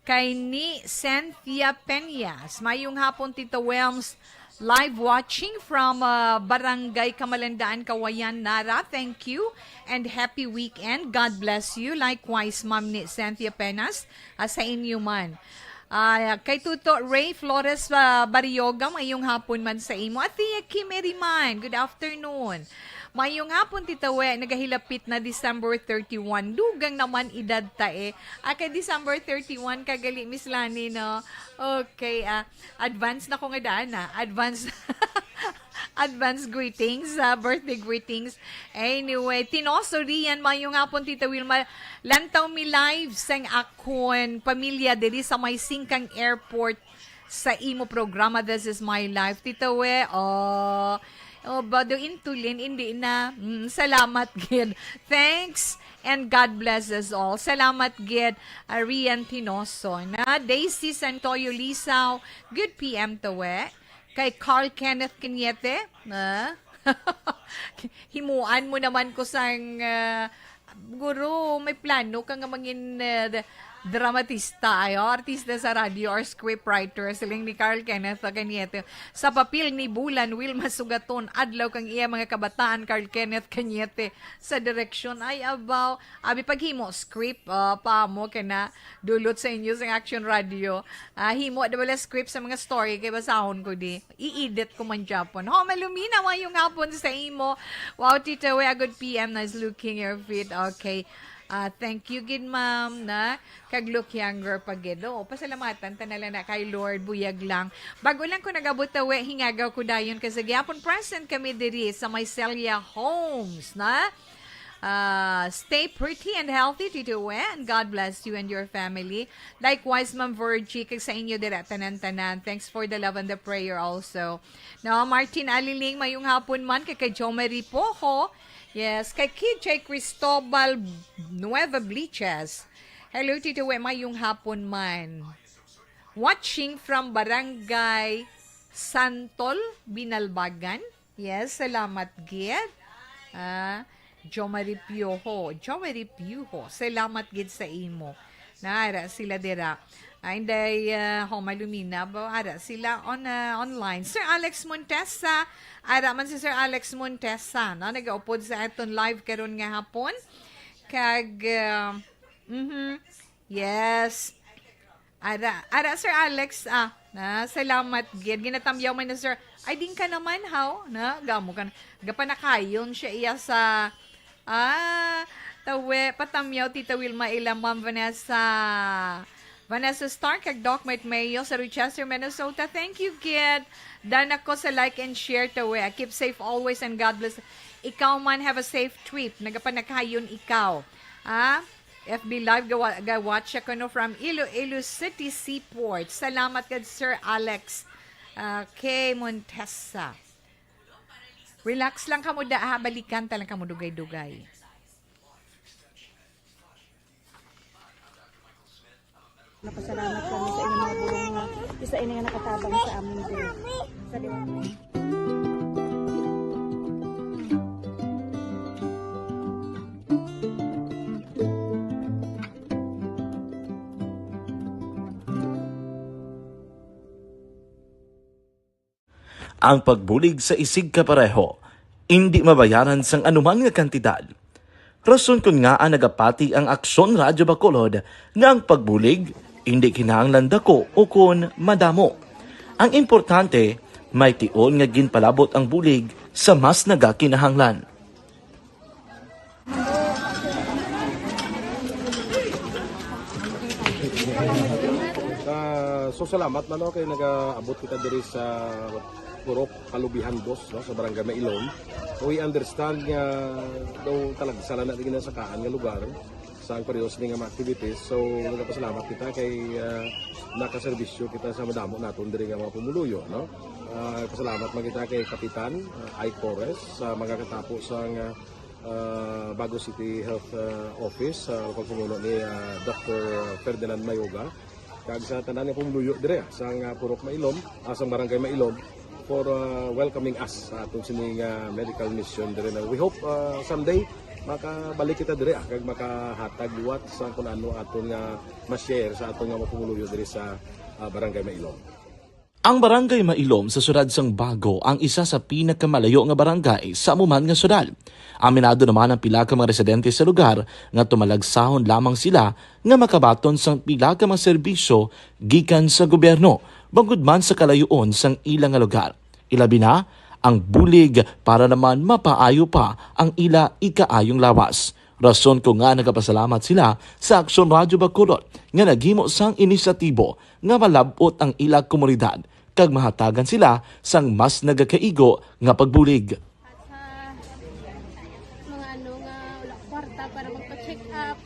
Kay ni Cynthia Peñas, mayong hapon Tita Welms, live watching from Barangay Kamalandaan, Kawayan, Nara. Thank you and happy weekend. God bless you. Likewise, Ma'am ni Cynthia Peñas, sa inyo man. Kay Tuto Ray Flores Barioga, mayong hapon man sa imo. At Tia Kimeri man, good afternoon. Mayong hapon, Tita We, nagahilapit na December 31. Dugang naman edad tae. Kay December 31, kagali Miss Lani, no? Okay, advance na ko nga daan, Advance, advance greetings, birthday greetings. Anyway, Tinoso Rian, mayong hapon, Tita Wilma. Lantaw mi live sang akon pamilya diri sa may Singkang Airport sa imo programa This Is My Life. Tita We, bado intulin, hindi na. Salamat, gid. Thanks and God bless us all. Salamat, gid. Rian Tinoso. Daisy Santoyo Lisaw, good PM to we. Kay Carl Kenneth Cañete, himuan mo naman ko sang guro, may plano ka nga mangin dramatista, artista sa radio or scriptwriter, siling ni Carl Kenneth Cañete. Sa papel ni Bulan Wilma Sugaton, adlaw kang iya mga kabataan, Carl Kenneth Cañete. Sa direksyon, ay abaw, abi paghimo, script, pa mo, kana, dulot sa inyo sa Action Radio. Himo, wala script sa mga story, kay basahon ko di. I-edit ko man Japon. Malumina, yung hapon sa imo. Wow, Tita We, a good PM, nice looking your feet. Okay. Thank you, gid ma'am, na kag look younger pagido. Pasalamatan tanala na kay Lord buyag lang. Bago lang ko nagabot tawe, hingagaw ko dayon kasi gyapon present kami diri sa Mycelia Homes, na. Stay pretty and healthy, Tito We, and God bless you and your family. Likewise, Ma'am Virgie, kag sa inyo dira tanan-tanan. Thanks for the love and the prayer also. Now, Martin Aliling, mayong hapon man kay Jo Marie Pojo. Yes, kay Kid Cristobal Nueva Bleaches. Hello, Tito We, mayong hapon man. Watching from Barangay Santol, Binalbagan. Yes, salamat, gid. Jo Marie Piojo. Salamat, gid sa imo. Naara sila dira. Inday Malumina, ara sila online. Sir Alex Montesa, ara man si Sir Alex Montesa, no? Nag-upod sa aton live karon nga hapon. Kag, yes. Ara Sir Alex, salamat, gid. Ginatamyaw man na Sir, ay din ka naman, how? Na, gamo ka na. Gapanakayon siya iya sa, tawe, patamyaw, Tita Wilma, ilang Ma'am Vanessa Stark, kag Doc Mike Mayo sa Rochester, Minnesota. Thank you, kid. Dan ako sa like and share to we. Keep safe always and God bless. Ikaw man, have a safe trip. Nagapanakayon ikaw. FB Live, watch ako no from Iloilo City Seaport. Salamat kag Sir Alex K. Montesa. Relax lang ka mo da, balikan talang ka mo dugay-dugay. Napasalamat kami sa inyong mga bulong nga isa ini nga nakatabang sa amin din. Sa Ang pagbulig sa isig kapareho, hindi mabayaran sang anuman nga kantidad. Rason kun nga nagapati ang Aksyon Radyo Bacolod nga ang pagbulig hindi kinahanglan dako o kun madamo. Ang importante, may tion nga ginpalabot ang bulig sa mas nagakinahanglan. So salamat na kay nag-abot kita diri sa Purok Kalubihan Boss, no, sa Barangay Mailom. So we understand nga daw talaga sala na din sa kaan nga lugar sa parehas nga mga activities. So nagpasalamat kita kay nakaserbisyo kita sa madamo naton diri nga mga pumuluyo, no. Pasalamat man kita kay Kapitan Ike Torres sa mga katapos sang Bago City Health Office sa pagpumuno ni Dr. Ferdinand Mayoga. kag sa tanan nga pumuluyo dire sa Purok Mailom, sa barangay Mailom for welcoming us sa atong sining medical mission dire. We hope someday makabalik kita dire kag makahatag liwat sa kung ano aton nga ma-share sa aton nga mapumuluyo dire sa barangay Mailom. Ang barangay Mailom sa siyudad sang Bago ang isa sa pinakamalayo nga barangay sa amuman nga syudad. Aminado naman ang pila ka mga residente sa lugar nga tumalagsahon lamang sila nga makabaton sang pila ka mga serbisyo gikan sa gobyerno bangod man sa kalayoon sang ilang nga lugar. Ilabi na ang bulig para naman mapaayo pa ang ila ikaayong lawas. Rason ko nga nagapasalamat sila sa Aksyon Radyo Bacolod nga naghimo sang inisyatibo nga malabot ang ila komunidad kag mahatagan sila sang mas nagakaigo nga pagbulig. At sa mga nga wala kwarta para magpa-check up.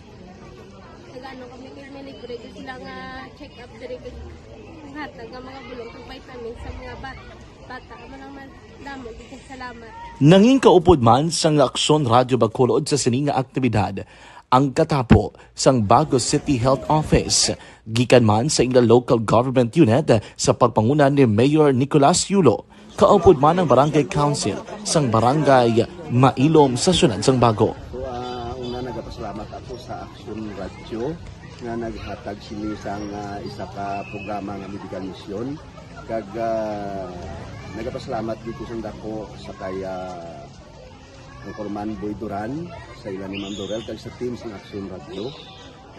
Nag-ano kami kay libre kasi sila nga check up dire kasi hatag ang mga bulong ng vitamins sa mga bata. Man damo di salamat. Nanging kaupod man sang Aksyon Radyo Bacolod sa sining nga aktibidad ang katapo sang Bago City Health Office gikan man sa ila local government unit sa pagpangunan ni Mayor Nicolas Yulo. Kaupod man ang Barangay Council sang Barangay Mailom sa siyudad sang Bago. So, una nagapasalamat ako sa Aksyon Radio nga naghatag sini sang isa ka programa nga medical mission kag nagapasalamat dito sa dako sa kaya ang Corman Boy Duran sa ilan ni Ma'am Dorel kag sa team sa Aksyon Radio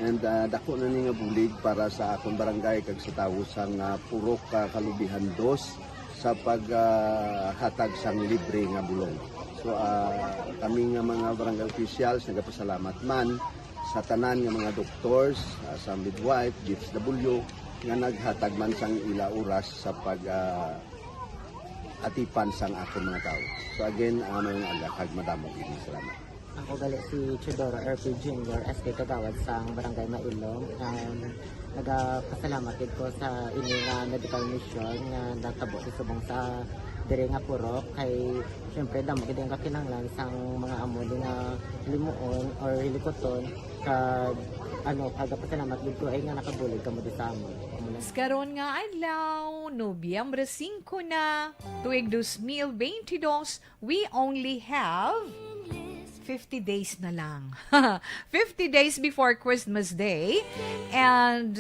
and dako na ni nga bulig para sa akong barangay kag sa tawo sang Purok Kalubihan 2 sa paghatag sang libre nga bulong. So kami nga mga barangay officials nagapasalamat man sa tanan nga mga doctors, sa midwife, DFW nga naghatag man sang ila oras sa pag atipan sang akong mga tao. So again, mga agakag madamog ini. Salamat. Ako gali si Chidoro RP Jr. SK Kagawad sa Barangay Mailom. Nagapasalamat din ko sa ini nga medical mission nga natabo sa subong sa diri nga Purok kay syempre damo gid ang kakinahanglan sang mga amo din nga limuon or hilikoton kag pagapasalamat gid ko ay nga nakabulig kamo di sa amon. Karon nga adlaw, Nobyembre 5 na, tuig 2022, we only have 50 days na lang. 50 days before Christmas Day and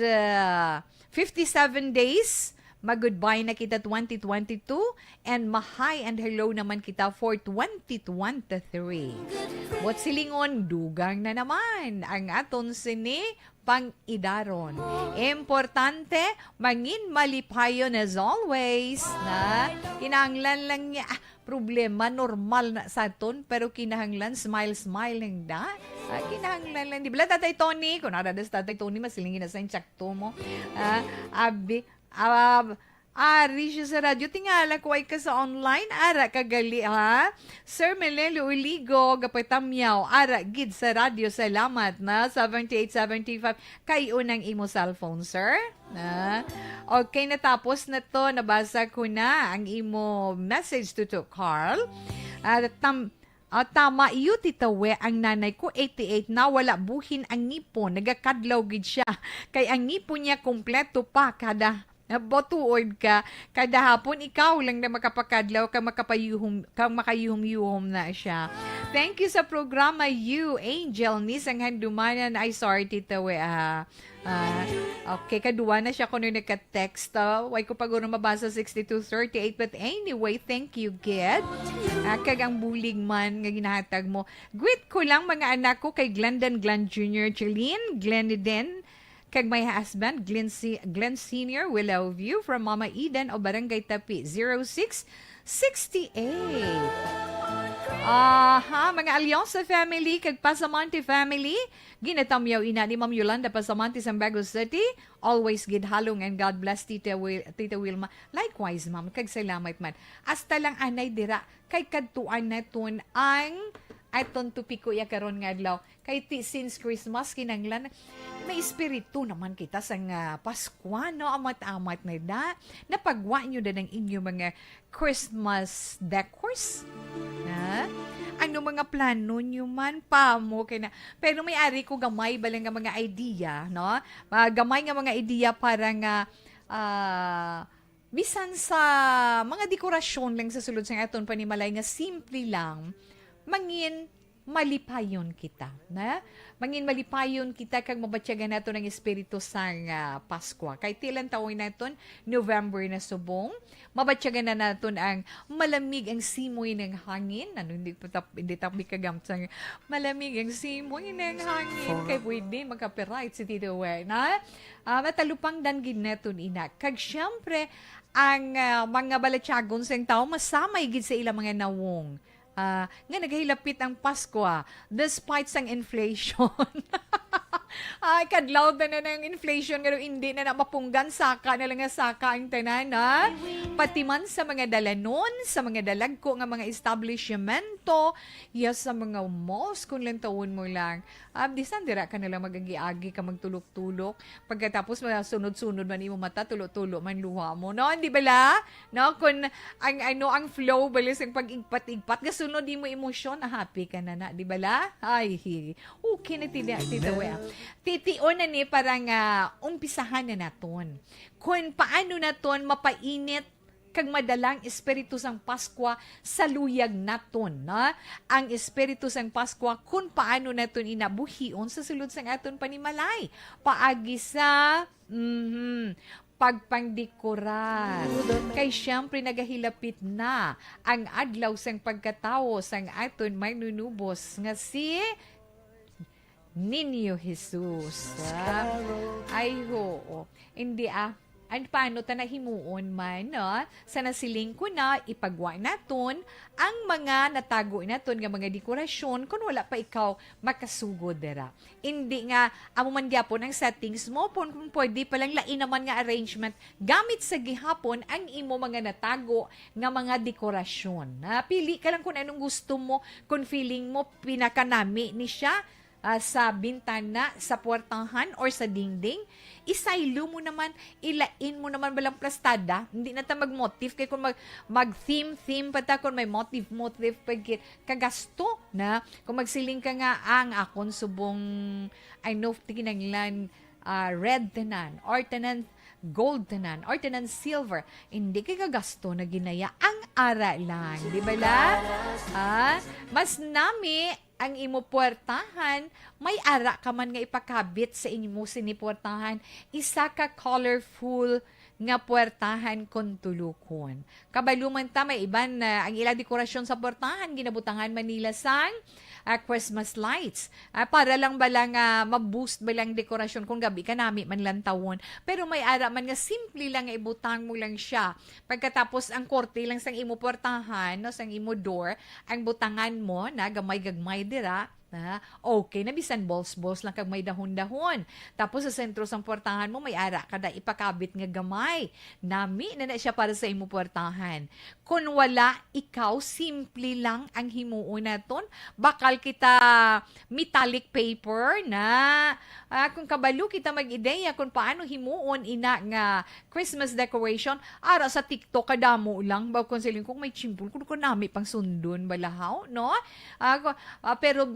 57 days mag-goodbye na kita 2022 and mahay and hello naman kita for 2023. What silingon, dugang na naman ang aton sini pang-idaron. Importante, mangin malipayon as always na kinahanglan lang niya problema normal na sa aton pero kinahanglan smile lang da. Kinahanglan lang di bala Tatay Tony kung naradas Tatay Tony masilingin na sa insakto mo. Ari siya sa radyo, tingala ko ay ka sa online, ara kagali ha. Sir Melelo Uligo, gapatamyaw, ara gid sa radyo, salamat na, 7875, kay unang imo cellphone, sir. Okay, natapos na to, nabasa ko na ang imo message to Carl. Tama iyo titawe ang nanay ko 88 na wala buhin ang ngipon, nagakadlaw gid siya. Kay ang ngipon niya kompleto pa kada botuod ka, kada hapon ikaw lang na makapakadlaw ka makayuhom-yuhom na siya. Thank you sa programa you, Angel ni sang handumanan ay sorry titawe okay, kaduwa na siya kuno nagka-text. Way ko pag mabasa 6238 but anyway, thank you, Ged. Kag ang bulig man nga ginahatag mo. Greet ko lang mga anak ko kay Glendon Glenn Jr., Jeline, Gleniden, kag my husband, Glenn Sr., we love you from Mama Eden o Barangay Tapi, 0668. Mga Alyansa family, kag Pasamonte family, ginatamyaw ina ni Ma'am Yolanda Pasamonte sa Bago City, always gid halong and God bless Tita Wilma. Likewise, Ma'am, kag salamat man. Hasta lang anay dira, kay kadtuan naton ang aton tupiko ya karon nga adlaw kay since Christmas kinanglan may espiritu naman kita sa Pasko no amat-amat na da napagwa nyo da ng inyo mga Christmas decors na ano mga plano nyo man pa mo kay na. Pero may ari ko gamay balang nga mga idea, no? Gamay nga mga idea para nga bisan sa mga dekorasyon lang sa sulod sa aton panimalay nga simple lang, mangin malipayon kita, na? Mangin malipayon kita kag mabatyagan nato ng espiritu sang Pasko. Kay tilan taon naton November na subong, mabatyagan na naton ang malamig ang simoy ng hangin. Ano hindi tapi kagam sang malamig ang simoy ng hangin. Kay pwede magka-copyright si Tito Wer, na? Matalupang danggin naton ina. Kag syempre ang mga balatyagon sa tao masamay gid sa ilang mga nawong. Nga naghilapit ang Pasko despite sang inflation. Ay, kadlaw na ng inflation pero hindi na mapunggan saka na lang nga saka ang tanan pati man sa mga dalanon, sa mga dalagko nga mga establishmento, yes, sa mga malls kung lang taon mo lang. Bisan dira ka nalang magagi-agi ka magtulok-tulok. Pagkatapos sunod-sunod man imo mata, tulo-tulo man luha mo. No, hindi bala? No, kung ang flow balis ang pag-igpat-igpat, gasunod di mo emosyon, happy ka na, di bala? Ay, okay na tita we. Titiyon na ni parang umpisahan na naton. Kung paano naton mapainit kag madalang espiritu sang Paskwa sa luyag naton, na? Ang espiritu sang Paskwa kung paano naton inabuhion sa sulod sang aton panimalay. Paagi sa pagpangdekorar. Kay syempre nagahilapit na ang adlaw sang pagkatawo sang aton may nunubos nga si Niño Jesus. Ay ho. Hindi Ang paano ta nahimuon man, no? Sa nasiling ko na, ipagwa naton ang mga natago naton nga mga dekorasyon kung wala pa ikaw makasugod dira. Hindi nga, amo man gyapon ang settings mo, kung pwede palang lain naman nga arrangement, gamit sa gihapon ang imo mga natago nga mga dekorasyon. Pili ka lang kung anong gusto mo, kung feeling mo pinakanami ni siya, sa bintana, sa puwertahan, or sa dingding, isaylo mo naman, ilain mo naman balang plastada, hindi na ta mag-motif, kaya kung mag-theme pa ta, kung may motif, kagasto na, kung magsiling ka nga ang akon subong, I know, tinanglan, red tanan, or tanan, gold tanan, or tanan silver, hindi kay kagasto na ginaya ang ara lang, di ba la? Mas nami ang imo puwertahan, may ara ka man nga ipakabit sa inyo sinipuwertahan, isa ka colorful nga puwertahan kon tulukon. Kabaluman ta, may iban na ang ilang dekorasyon sa puwertahan, ginabutangan Manila sang Christmas lights. Para lang balang maboost balang dekorasyon kung gabi ka nami man lang tawon. Pero may ara man nga simple lang nga ibutang mo lang siya. Pagkatapos ang korte lang sang imo puwertahan, no, sang imo door, ang butangan mo na gamay-gagmay dira, okay na bisan balls lang kag may dahon-dahon. Tapos sa sentro sang puwertahan mo may ara kada ipakabit nga gamay. Nami na siya para sa imo puwertahan. Kung wala ikaw, simple lang ang himuon naton. Bakal kita metallic paper na kung kabalo kita mag-ideya kung paano himuon ina nga Christmas decoration, ara sa TikTok kadamo lang ba kung siling kung may chimpul kung nami pang sundon balahaw, no? Pero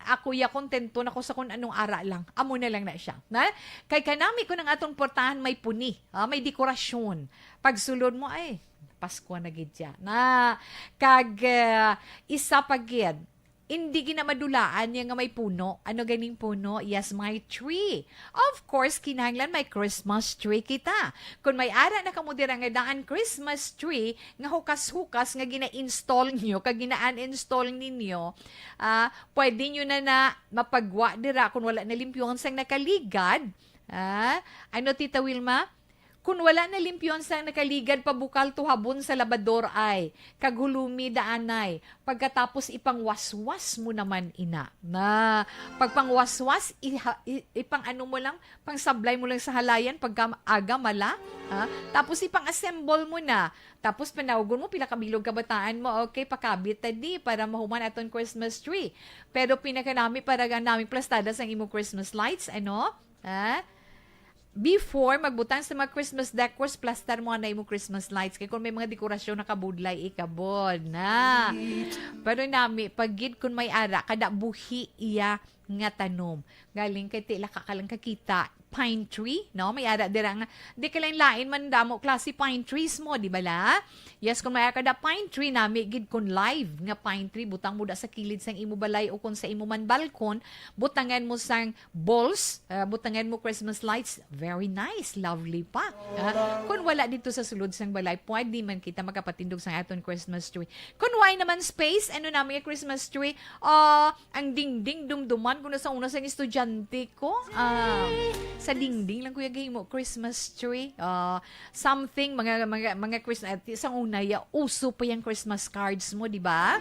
ako kontento na ko sa kung anong ara lang. Amo na lang na siya. Na? Kay kanami ko ng atong portahan may puni, may dekorasyon. Pagsulod mo ay Pasko na gid siya. Na kag isa pa gid, hindi ginamadulaan yung nga may puno. Ano ganing puno? Yes, my tree. Of course, kinahanglan may Christmas tree kita. Kung may ara na kamo dira nga daan Christmas tree, nga hukas-hukas nga gina-install nyo, kag gina-uninstall ninyo, pwede nyo na mapagwa dira kung wala na limpyuhan sang nakaligad. Ano, Tita Wilma? Kung wala na limpyon sang nakaligad pabukal tuhabon sa labador ay, kaghulumi daanay, pagkatapos ipangwaswas mo naman ina. Na pagpangwaswas, ipang ano mo lang, pang sablay mo lang sa halayan pagka aga mala, tapos ipang-assemble mo na. Tapos panawgon mo, pila kabilog kabataan mo, okay, pakabit tadi para mahuman aton Christmas tree. Pero pinakanami para naming plastada sa imong Christmas lights, ano? before magbutang sa mga Christmas decors, plaster mo na mo Christmas lights. Kaya kung may mga dekorasyon nakabudlay, ikabod na. Pero nami, pagid kung may ara, kada buhi iya nga tanom. Galing kay tila kakalang kakita, pine tree, no? May ara dira nga. Di ka lang lain man damo klase pine trees mo, di ba la? Yes, kung may kada pine tree nami, gid kun live nga pine tree, butang mo da sa kilid sang imo balay o kung sa imo man balkon, butangan mo sang balls, butangan mo Christmas lights, very nice, lovely pa. Kung wala dito sa sulod sang balay, pwede man kita makapatindog sang aton Christmas tree. Kung why naman space, ano namin yung Christmas tree? Ang dingding dumduman ko na sa una sang estudyante ko. Sa dingding lang kuya mo Christmas tree. Something mga Christmas isang una ya uso pa yung Christmas cards mo, di ba?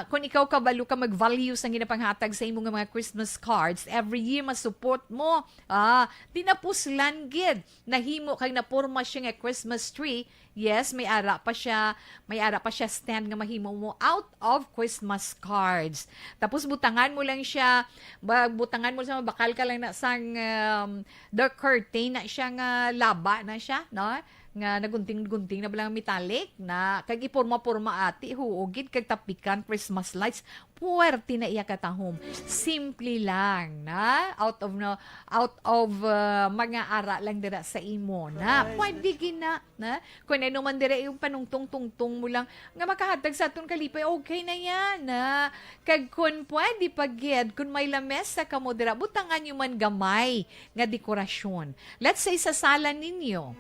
Kung ikaw kabalo ka mag-value sa ginapanghatag sa imong mga Christmas cards, every year masupport mo. Tinapuslan gid. Nahimo kag naporma siya nga Christmas tree. Yes, may ara pa siya stand nga mahimo mo out of Christmas cards. Tapos butangan mo lang siya, butangan mo sa bakal ka lang na sang the curtain na siya nga laba na siya, no? Nga nagunting-gunting na balang metallic na kag iporma-porma ati huugid kag tapikan Christmas lights puwerte na iya katahom. Simple lang na out of mga ara lang dira sa imo na pwede gina na kung ano man dira yung panungtong-tungtong mo lang nga makahatag sa aton kalipay, okay na yan na kag kun pwede pagid kun may lamesa ka mo dira butangan nyo man gamay nga dekorasyon. Let's say sa sala ninyo,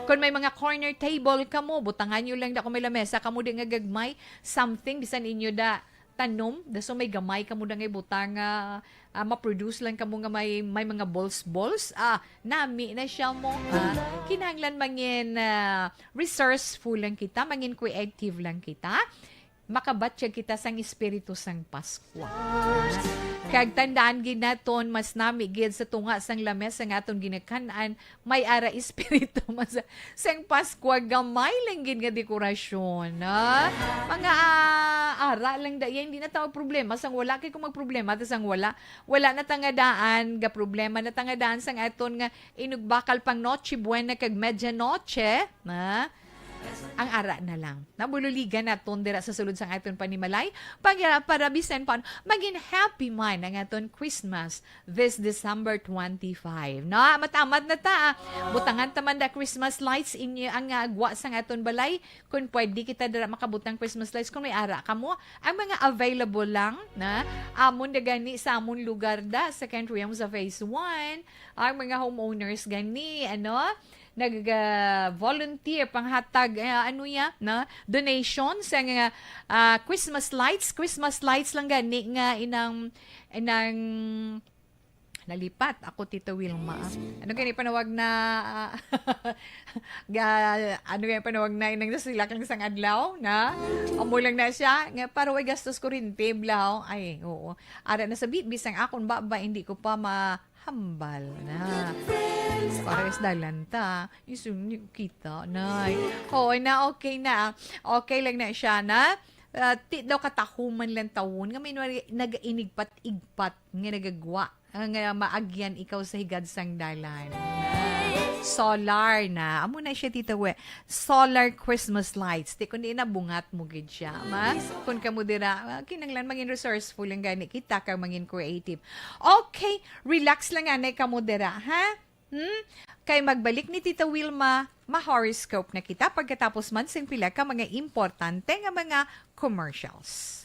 kung may mga corner table ka mo, butangan nyo lang da kung may lamesa ka mo di nga gagmay something bisan inyo da tanom, so may gamay ka mo na ngay butang ma-produce lang ka mo nga may mga balls, nami na siya mo. Kinahanglan mangin resourceful lang kita, mangin creative lang kita, makabatya kita sang espiritu sang Pasko. Kag tandaan gid naton mas nami gid sa tunga sang lames sang aton ginakanan may ara espiritu mas sang Pasko gamay lang gid nga dekorasyon. Mga ara lang da yan hindi na tawag problema sang wala kay kung magproblema ta sang wala na tangadaan ga problema na tangadaan sang aton nga inugbakal pang Noche Buena kag Medianoche na ang ara na lang. Nabululigan na tondera sa sulod sang aton panimalay para bisan pa maging happy man ang aton Christmas this December 25. Na matamad na ta. Butangan taman da Christmas lights inyo ang agwa sang aton balay. Kung pwede kita dira makabutang Christmas lights kung may ara kamo, ang mga available lang na amon da gani sa amon lugar da sa country sa phase 1, ang mga homeowners gani nag-volunteer panghatag na donation sa Christmas lights lang gani nga inang nalipat ako Tita Wilma. Ano kaya panawag na panawag na inang sila kang isang adlaw na amo lang na siya nga para way gastos kuryente blaw ay oo ara na sa bisang akon ba hindi ko pa mahambal na para is dalanta isun kita nay okay lang na siya na daw katahuman lang tawon nga may nag-inigpat-igpat nga nagagwa nga maagyan ikaw sa higad sang dalan. Solar na. Amo na siya Tita We. Solar Christmas lights. Di kundi nabungat mo gid siya. Kung ka mo dira, kinanglan maging resourceful lang gani kita ka maging creative. Okay, relax lang anay ka mo dira, ha? Kay magbalik ni Tita Wilma, ma-horoscope na kita pagkatapos man sing pila ka mga importante nga mga commercials.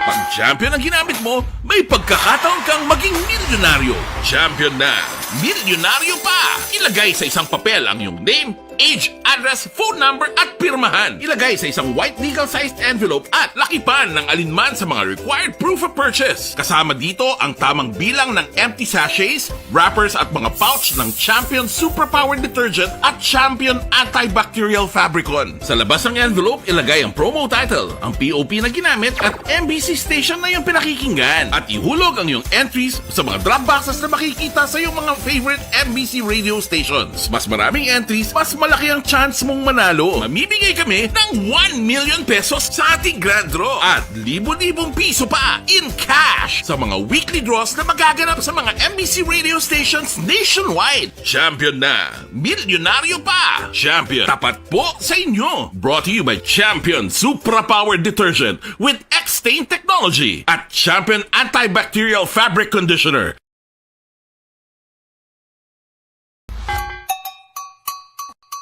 Pag champion ang ginamit mo, may pagkakataon kang maging milyonaryo. Champion na, milyonaryo pa! Ilagay sa isang papel ang iyong name, age, address, phone number at pirmahan. Ilagay sa isang white legal-sized envelope at lakipan ng alinman sa mga required proof of purchase. Kasama dito ang tamang bilang ng empty sachets, wrappers at mga pouch ng Champion Superpower Detergent at Champion Antibacterial Fabricon. Sa labas ng envelope, ilagay ang promo title, ang POP na ginamit at MBC station na yung pinakikinggan. At ihulog ang iyong entries sa mga drop boxes na makikita sa iyong mga favorite MBC radio stations. Mas maraming entries, mas malaki ang chance mong manalo. Mamimigay kami ng 1 million pesos sa ating grand draw at libo-libong piso pa in cash sa mga weekly draws na magaganap sa mga MBC radio stations nationwide. Champion na, milyonaryo pa. Champion, tapat po sa inyo. Brought to you by Champion Supra Power Detergent with X-Stain Technology at Champion Antibacterial Fabric Conditioner.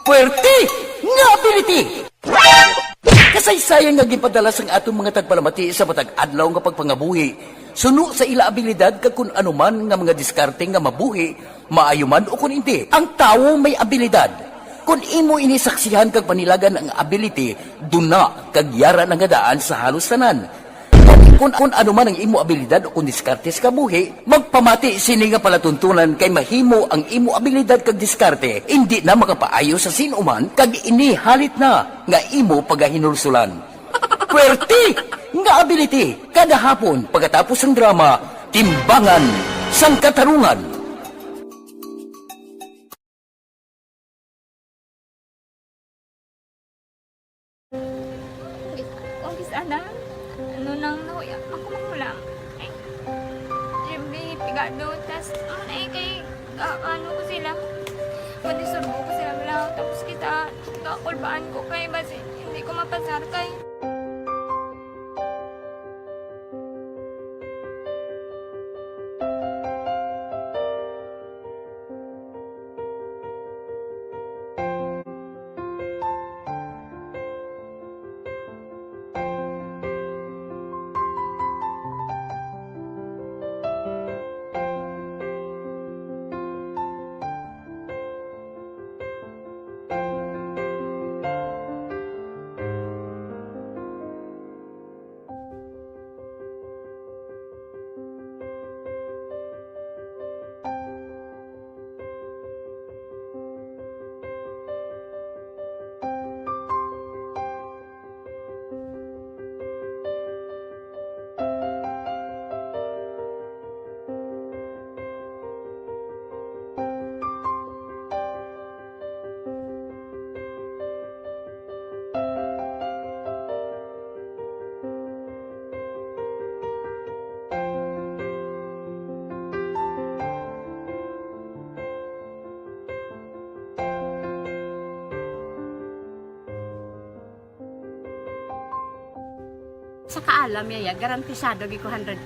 Puwerte nga ability! Kasaysayang nga gipadala sang atong mga tagpalamati sa matag adlaw nga pagpangabuhi. Suno sa ila abilidad kag kun anuman nga mga diskarte nga mabuhi, maayo man o kun hindi. Ang tawo may abilidad. Kung imo inisaksihan kag panilagan ang ability, duna kag yara nga daan sa halos tanan. Kung ano man ang imo abilidad o kung diskarte sa kabuhi, magpamati sini nga palatuntunan kay mahimo ang imo abilidad kag diskarte, hindi na makapaayo sa sinuman kag inihalit na nga imo pagahinulsulan. Puwerte nga ability kada hapon pagkatapos ng drama, Timbangan sang Katarungan. Office anak, ano nang nahuya ako magulang. Ay, siyempre, pigado, tas, kay, ano ko sila, padisurbo ko sila lang, tapos kita, kakulbaan ko kay, basi, hindi ko mapasar kay. Sa kaalam yaya, garantisado gi ko 100%.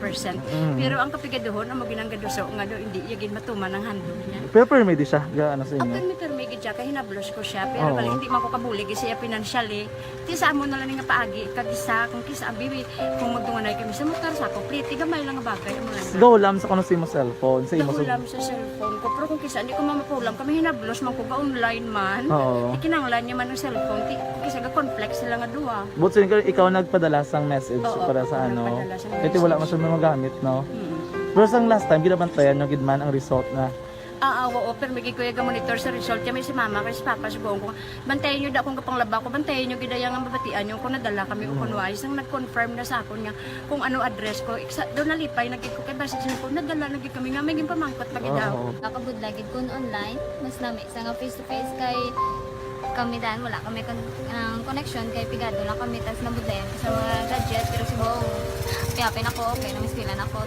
Pero ang kapigaduhon, ang maginanggaduso nga do, hindi yagin matuman ang handog niya. Pero permedi siya, gaano sa inyo? Ang permi gid siya, kay hinablos ko siya. Pero bali, hindi man ko kabulig siya financially. Tisa mo na lang nga paagi, kagisa, kung kisa ang bibi, kung magdunganay kami sa motor sa ko, pretty gamay lang nga bagay. Gawlam sa kano sa imo cellphone, sa imo Gawlam sa cellphone ko, pero kung kisa, hindi ko mamapulam, kami hinablos man ko ga online man. Oo. Ikinanglan niya man ang cellphone, kisa ga complex sila nga duwa. But so, ikaw nagpadala sang message para sa ano. nagpadala siya ng Kasi wala man siya magamit, no? Pero sang last time, ginabantayan nyo gidman ang result na. Oo, pero may kuya ga monitor sa result kami si mama kasi si papa siguro ko bantayan niyo da kung kapang laba ko bantayan niyo gidayang ang babatian niyo kung nadala kami o kunwari sang nag-confirm na sa akon nga kung ano address ko doon nalipay nagid ko kay basta ko nadala nagid kami nga may pamangkot pag daw Nakabud lagi kun online, mas lami sa nga face to face kay kami dan wala kami connection kay pigado lang kami tas nabudlayan sa mga gadget pero siguro piyapin ako okay na miskilan ako.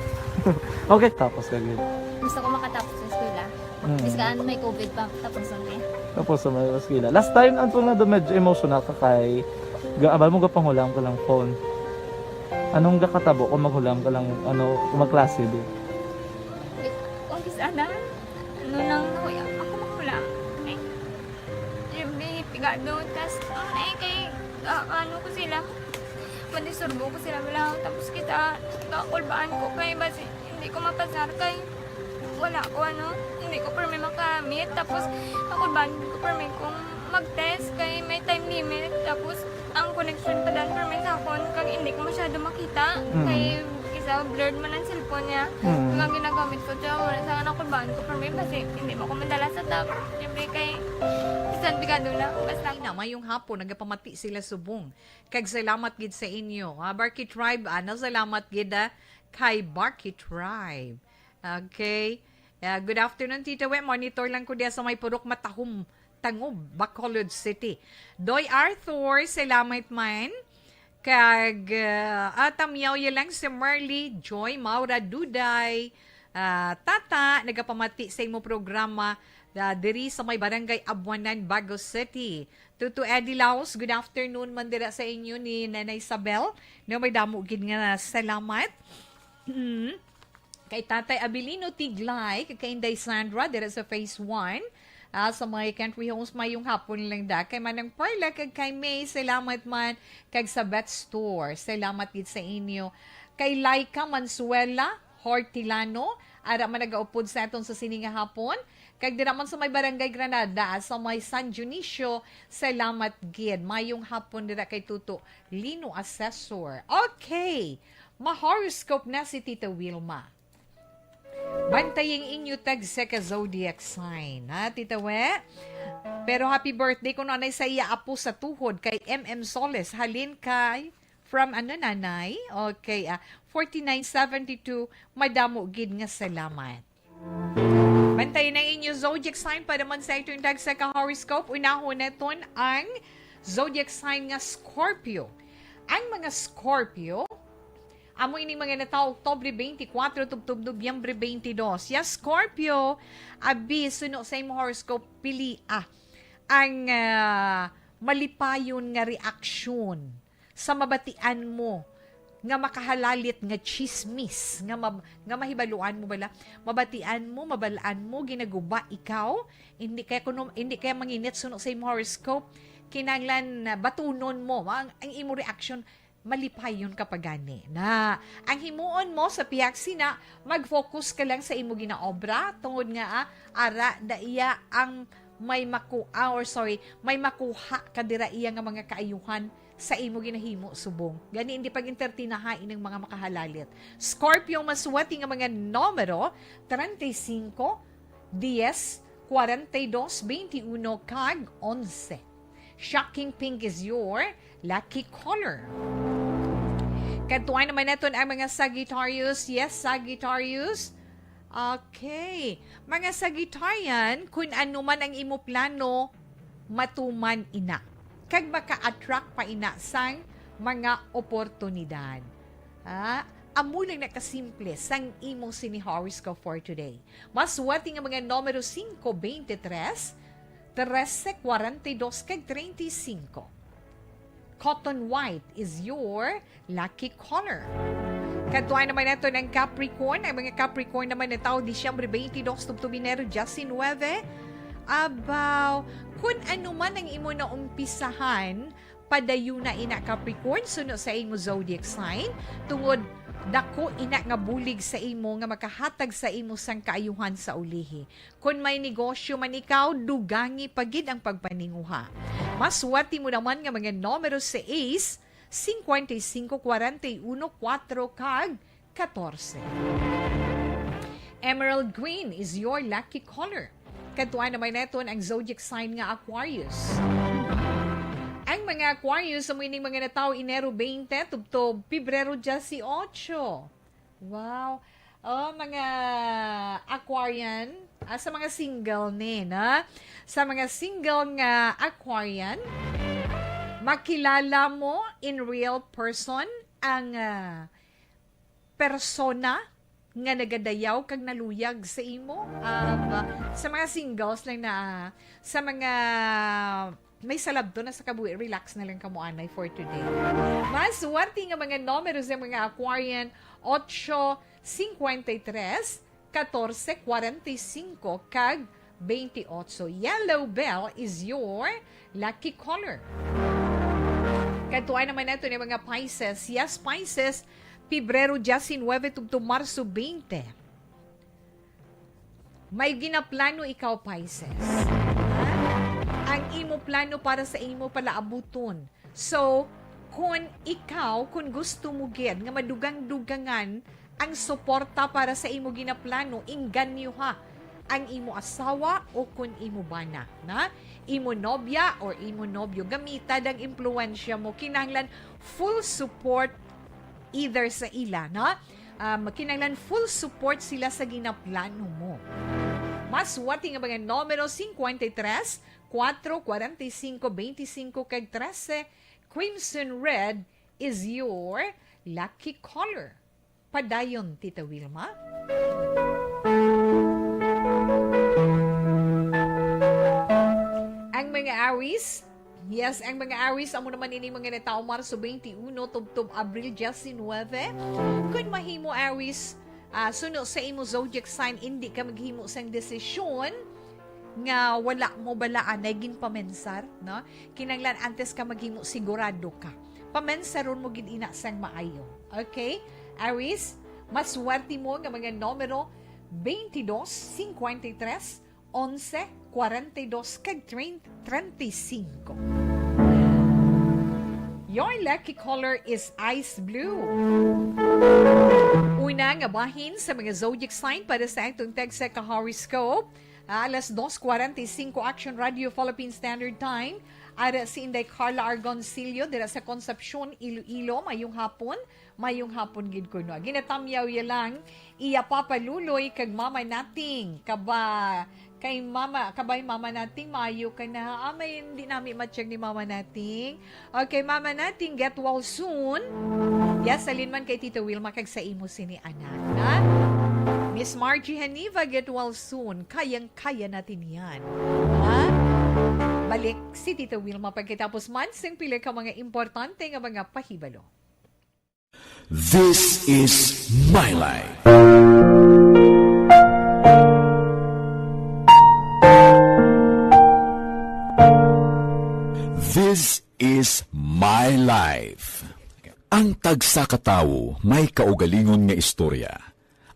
Okay, tapos kagid. Gusto ko makatapos sa eskwela. Biskaan may COVID pa tapos na Tapos sa may skila. Last time, ang na do medyo emotional ka kay gaabal mo ga panghulam ka lang phone. Anong gakatabo kung maghulam ka lang ano, kung magklase di? Office ana, ano nang nahuya ako magulang. Ay, siyempre, pigado, tas, kay, ano ko sila, madisurbo ko sila lang, tapos kita, kakulbaan ko kay, basi, hindi ko mapasar kay, wala ko hindi ko permi makamit, tapos, kakulbaan ko permi kung mag-test kay may time limit, tapos, ang connection pa dan permi sa akon, kag hindi ko masyado makita, kay, isa, blurred man ang cellphone niya, mga ginagamit ko siya, wala sa nakulbaan ko permi, kasi hindi mo ko madala sa tab, siyempre kay, isang bigado lang, basta. Na mayong hapon nagapamati sila subong. Kag salamat gid sa inyo. Barky Tribe ana salamat gid kay Barky Tribe. Okay. Good afternoon Tita We. Monitor lang ko diya sa may purok matahom Tangub, Bacolod City. Doy Arthur, salamat man. Kag atamyaw lang si Marley, Joy, Maura, Duday, Tata, nagapamati sa imo programa diri sa may barangay Abuanan, Bago City. Tuto Eddie Laos, good afternoon man dira sa inyo ni Nanay Isabel. No, may damo gid nga salamat. Kay Tatay Abilino Tiglay, kay Inday Sandra dira sa Phase 1. Sa mga country homes mayong hapon lang da. Kay Manang Perla, kag kay May, salamat man. Kag sa Bet Store, salamat gid sa inyo. Kay Laika Mansuela Hortilano, ara man nagaupod sa aton sa sininga hapon. Kag dira man sa may Barangay Granada, sa may San Dionisio, salamat gid. Mayong hapon dira kay Tuto Lino Assessor. Okay, ma-horoscope na si Tita Wilma. Bantaying inyo tag sa ka-zodiac sign, ha, Tita We? Pero happy birthday ko nanay sa iya apo sa tuhod kay MM Soles. Halin kay from nanay? Okay, 4972, madamo gid nga salamat. Bantayin ang inyo zodiac sign para man sa itong tag sa ka-horoscope. Unahon neton ang zodiac sign nga Scorpio. Ang mga Scorpio, amo ini mga nataw Oktubre 24 tubtub Nobyembre 22. Yes, Scorpio, abi suno sa imong horoscope pili ang malipayon nga reaksyon sa mabatian mo nga makahalalit nga chismis nga mahibaluan mo bala, mabatian mo, mabalaan mo, ginaguba ikaw, hindi kaya manginit suno sa imong horoscope, kinanglan batunon mo ang imo reaction malipayon kapag gani na ang himuon mo sa piyaksi na mag-focus ka lang sa imo ginaobra tungod nga ara daiya ang may makuha kadira iya nga mga kaayuhan sa imo ginahimo subong gani hindi pag entertinahain ng mga makahalalit. Scorpio, maswati nga mga numero 35, 10, 42, 21 kag 11. Shocking pink is your lucky color. Katuan naman natin ang mga Sagittarius. Yes, Sagittarius. Okay. Mga Sagittarian, kung ano man ang imo plano, matuman ina. Kag maka-attract pa ina sang mga oportunidad. Amo lang nakasimple sang imong sini horoscope for today. Maswati nga mga numero 5, 23, 13, 42, kag 35. Cotton white is your lucky color. Katuan naman nato ng Capricorn. Ang mga Capricorn naman na tao, Disyembre 22, Tubtubinero, Justin 9. Abaw, kung ano man ang imo na umpisahan, padayon na ina Capricorn, suno sa imo zodiac sign, tungod dako ina nga bulig sa imo nga makahatag sa imo sang kaayuhan sa ulihi. Kung may negosyo man ikaw, dugangi pagid ang pagpaninguha. Maswati mo naman nga mga numero 6, 55, 41, 4 kag 14. Emerald green is your lucky color. Katuan naman natin ang zodiac sign nga Aquarius. Ang mga Aquarius sa mga natao Enero 20 tubtob Pebrero 18. Wow. Mga Aquarian, sa mga single na. Sa mga single nga Aquarian, makilala mo in real person ang persona nga nagadayaw kag naluyag sa imo. Sa mga singles lang na, sa mga may salabdo na sa kabuhi, relax na lang kamuanay for today. Maswerte nga mga numero sa mga Aquarian, 8, 53, 14, 45, kag 28. Yellow bell is your lucky color. Katuan naman natin yung mga Pisces. Yes, Pisces, Pebrero 19, tugtong Marso 20. May ginaplano ikaw, Pisces. Ang imo plano para sa imo palaabuton. So, kung gusto mo gid nga madugang-dugangan ang suporta para sa imo ginaplano, inganyo ha ang imo asawa o kung imo bana na imo nobya or imo nobyo, gamitad ang impluensya mo, kinahanglan full support either sa ila na kinahanglan full support sila sa ginaplano mo. Maswati nga mga numero 53, 4, 45, 25 kag 13. Crimson red is your lucky color. Padayon, Tita Wilma. Ang mga Aries, yes, ang mga Aries, amo naman ini mga natao Marso 21, tubtob Abril 19. Kung mahimo Aries, suno sa imo zodiac sign, hindi ka maghimo sang desisyon nga wala mo balaan na gin pamensar, no? Kinanglan antes ka maghimo sigurado ka. Pamensaron mo gid ina sang maayo. Okay? Aries, maswerte mo nga mga numero 22, 53, 11, 42, kag 35. Your lucky color is ice blue. Una nga bahin sa mga zodiac sign para sa itong tagsa ka-horoscope. Alas 2:45 Action Radio Philippine Standard Time. Ara si Inday Carla Argoncillo dira sa Concepcion, Iloilo, mayong hapon gid kuno. Ginatamyaw ya lang iya papaluloy kag mama nating kabay mama nating mayo ka na. May hindi namin matcheck ni mama nating. Okay, mama nating get well soon. Yes, salin man kay Tito Wilma kag sa imo sini anak. Ha? Miss Margie Haniva, get well soon. Kayang-kaya natin yan. Ha? Balik si Tito Wilma pagkatapos man sing pila ka mga importante nga mga pahibalo. This is My Life. This is My Life. Ang tagsa katawo may kaugalingon nga istorya.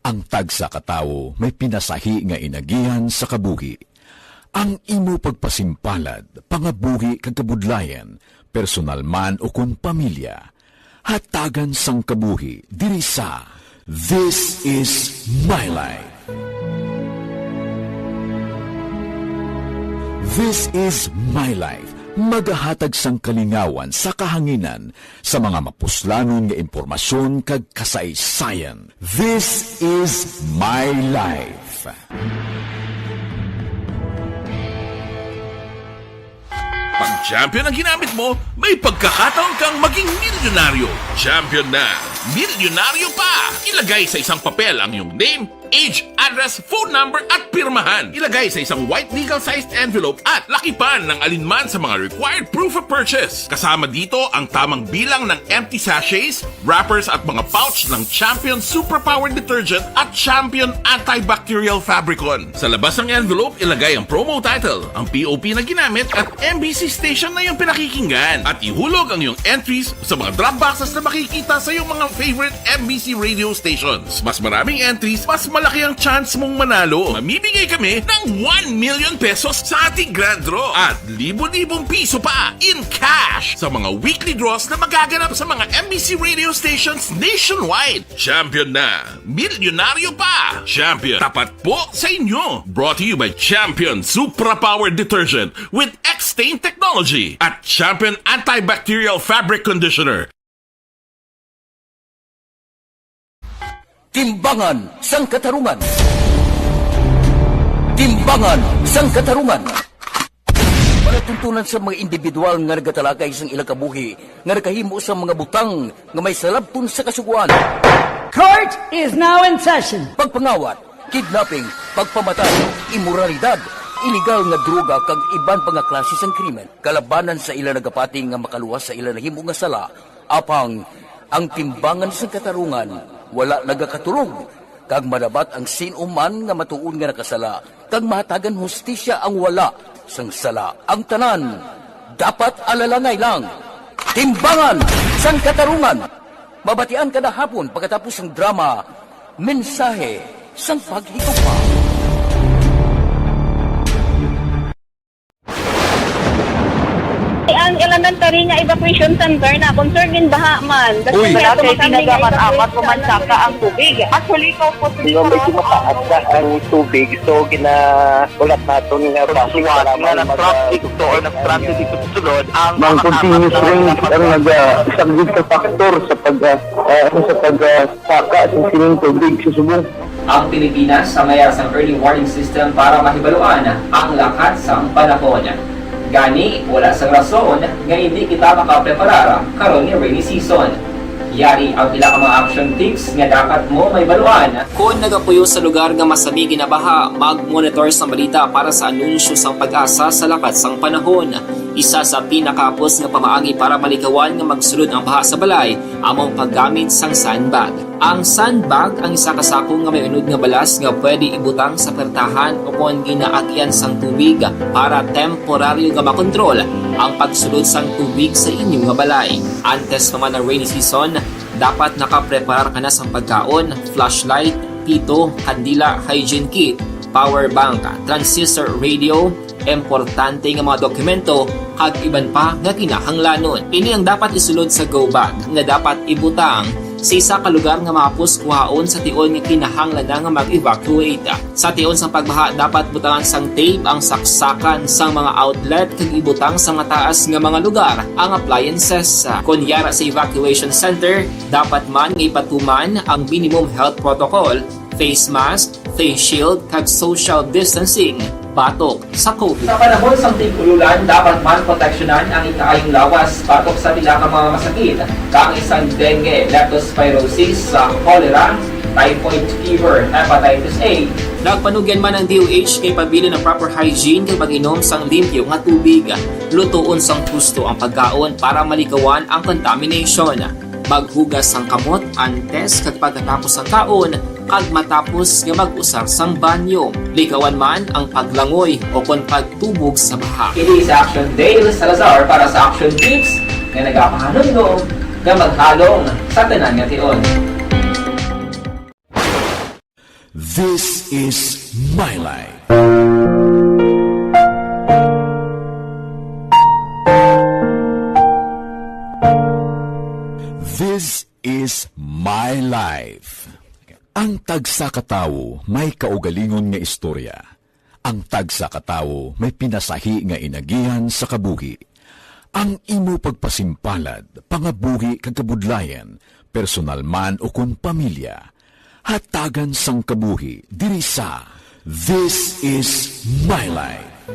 Ang tagsa katawo may pinasahi nga inagihan sa kabuhi. Ang imo pagpasimpalad, pangabuhi kag kabudlayan, personal man o kun pamilya, hatagan sang kabuhi diri sa This is My Life. This is My Life. Magahatag sang kalingawan sa kahanginan sa mga mapuslanon nga impormasyon kag kasaysayan. This is My Life. Pag champion ang ginamit mo, may pagkakataon kang maging milyonaryo. Champion na, milyonaryo pa! Ilagay sa isang papel ang iyong name, age, address, phone number at pirmahan. Ilagay sa isang white legal-sized envelope at lakipan ng alinman sa mga required proof of purchase. Kasama dito ang tamang bilang ng empty sachets, wrappers at mga pouch ng Champion Superpower Detergent at Champion Antibacterial Fabricon. Sa labas ng envelope, ilagay ang promo title, ang POP na ginamit at MBC station na yung pinakikinggan. At ihulog ang iyong entries sa mga drop boxes na makikita sa iyong mga favorite MBC radio stations. Mas maraming entries, mas malaki ang chance mong manalo. Mamimigay kami ng 1 million pesos sa ating grand draw at libo-libong piso pa in cash sa mga weekly draws na magaganap sa mga MBC radio stations nationwide. Champion na, milyonaryo pa. Champion, tapat po sa inyo. Brought to you by Champion Supra Power Detergent with X-Stain Technology at Champion Antibacterial Fabric Conditioner. Timbangan sang katarungan. Timbangan sang katarungan. Palatuntunan sa mga individual nga nagatalakay sang ilang kabuhi nga nakahimo sa mga butang nga may salabton sa kasuguan. Court is now in session. Pagpangawat, kidnapping, pagpamatay, imoralidad, iligal nga droga kag iban pa nga klase sang krimen. Kalabanan sa ilang nagapating nga makaluwas sa ilang nahimo nga sala. Apang ang timbangan sang katarungan wala nagakatulog, kag madabat ang sinuman nga matuon nga nakasala, kag mahatagan hustisya ang wala sang sala. Ang tanan, dapat alalangay lang. Timbangan sang katarungan. Mabatian kada hapon pagkatapos ng drama, mensahe sang paghigugma. Ang elementary nga evacuation center na concern din baha man. Uy, dati tinagaman-amat pumansaka ang tubig. Actually, ikaw po medyo mataas na ang tubig. So, ginaulat natin nga basuhan nga nag-trap dito or nag-trap dito sa sulod. Ang continuous rain ang nag-subject sa factor sa pagsaka sa sining tubig sa subong. Ang Pilipinas sa mayas ng early warning system para mahibaluan ang lakas ng panahon. Gani, wala sang rason nga hindi kita makapreparar karon ni rainy season. Yari ang pila ka mga action tips nga dapat mo may baluan. Kung nagapuyo sa lugar nga masabi ginabaha, mag-monitor sa balita para sa anunsyo sang pag-asa sa lakat sang panahon. Isa sa pinakapos nga pamaagi para malikawan nga magsulod ang baha sa balay, among paggamit sang sandbag. Ang sandbag ang isa kasakong nga may unod nga balas nga pwede ibutang sa pertahan o kung ginaagyan sang tubig para temporaryo nga makontrol ang pagsulod sang tubig sa inyong nga balay. Antes naman ng rainy season, dapat nakapreparar ka na sang pagkaon, flashlight, pito, kandila, hygiene kit, power bank, transistor radio, importante nga mga dokumento, kag iban pa nga kinahanglanon. Ini ang dapat isulod sa go bag nga dapat ibutang sa isa ka lugar nga mapos kuhaon sa tion nga kinahanglan nga mag-evacuate. Sa tion sang pagbaha dapat butangan sang tape ang saksakan sang mga outlet kag ibutang sa mataas nga mga lugar ang appliances. Kunyara sa evacuation center, dapat man nga ipatuman ang minimum health protocol, face mask, face shield kag social distancing batok sa COVID. Sa panahon sang tig-ululan, dapat man proteksyonan ang ikaayong lawas batok sa pila ka mga masakit, kang isang dengue, leptospirosis, cholera, typhoid fever, hepatitis A. Nagpanugyan man ang DOH kay pabili ng proper hygiene kay pag-inom sang limpyo nga tubig. Lutuon sang gusto ang pagkaon para malikawan ang contamination. Maghugas sang kamot antes kag pagkatapos ang kaon kag matapos nga mag-usar sang banyo. Likawan man ang paglangoy o kon pagtubog sa baha. It is Action Dale Salazar para sa Action Tips nga nagapahanong nga maghalong sa tanan nga tion. This is my life. This is my life. Ang tagsa katawo may kaugalingon nga istorya. Ang tagsa katawo may pinasahi nga inagihan sa kabuhi. Ang imo pagpasimpalad, pangabuhi kag kabudlayan, personal man o kun pamilya, hatagan sang kabuhi diri sa This is my life.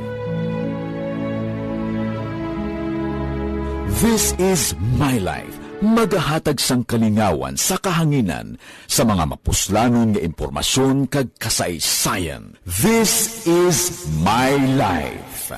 This is my life. Magahatag sang kalingawan sa kahanginan sa mga mapuslanon nga impormasyon kag kasaysayan. This is my life.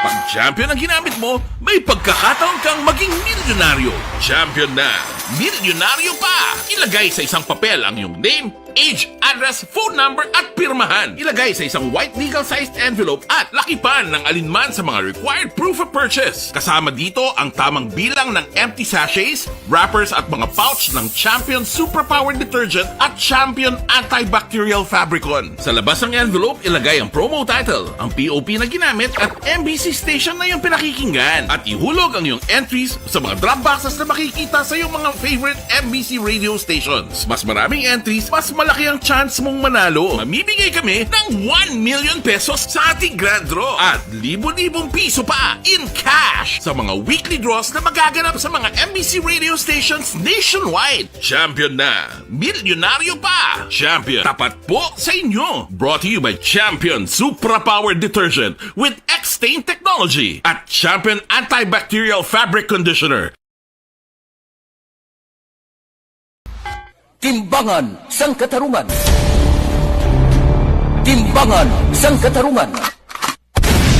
Pag champion ang ginamit mo, may pagkakataon kang maging milyonaryo. Champion na, milyonaryo pa! Ilagay sa isang papel ang iyong name, age, address, phone number at pirmahan. Ilagay sa isang white legal-sized envelope at lakipan ng alinman sa mga required proof of purchase. Kasama dito ang tamang bilang ng empty sachets, wrappers at mga pouch ng Champion Superpower Detergent at Champion Antibacterial Fabricon. Sa labas ng envelope, ilagay ang promo title, ang POP na ginamit at MBC station na yung pinakikinggan. At ihulog ang iyong entries sa mga drop boxes na makikita sa iyong mga favorite MBC radio stations. Mas maraming entries, mas malaki ang chance mong manalo. Mamimigay kami ng 1 million pesos sa ating grand draw at libo-libong piso pa in cash sa mga weekly draws na magaganap sa mga MBC radio stations nationwide. Champion na, milyonaryo pa. Champion, tapat po sa inyo. Brought to you by Champion Superpower Detergent with X-Stain Technology at Champion Antibacterial Fabric Conditioner. Timbangan sang katarungan. Timbangan sang katarungan.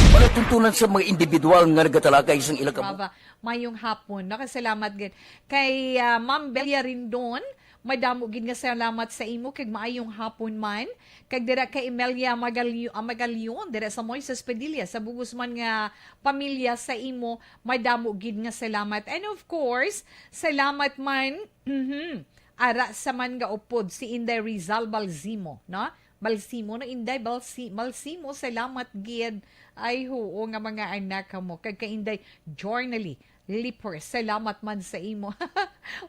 Palatuntunan sa mga individual nga nagatalagay sang ilang Baba, mayong hapon. Nakasalamat gid. Kay Ma'am Belia Rindon, madamo gid nga salamat sa imo kay maayong hapon man. Kag dira kay Emelia Magalyon dira sa Moises Padilla sa bugos man nga pamilya sa imo, madamo gid nga salamat. And of course, salamat man ara sa man nga upod si Inday Rizal Balsimo, no? Balsimo no Inday Balsimo, salamat gid. Ay oo nga mga anak mo kag kay Inday Journally Lipper, salamat man sa imo.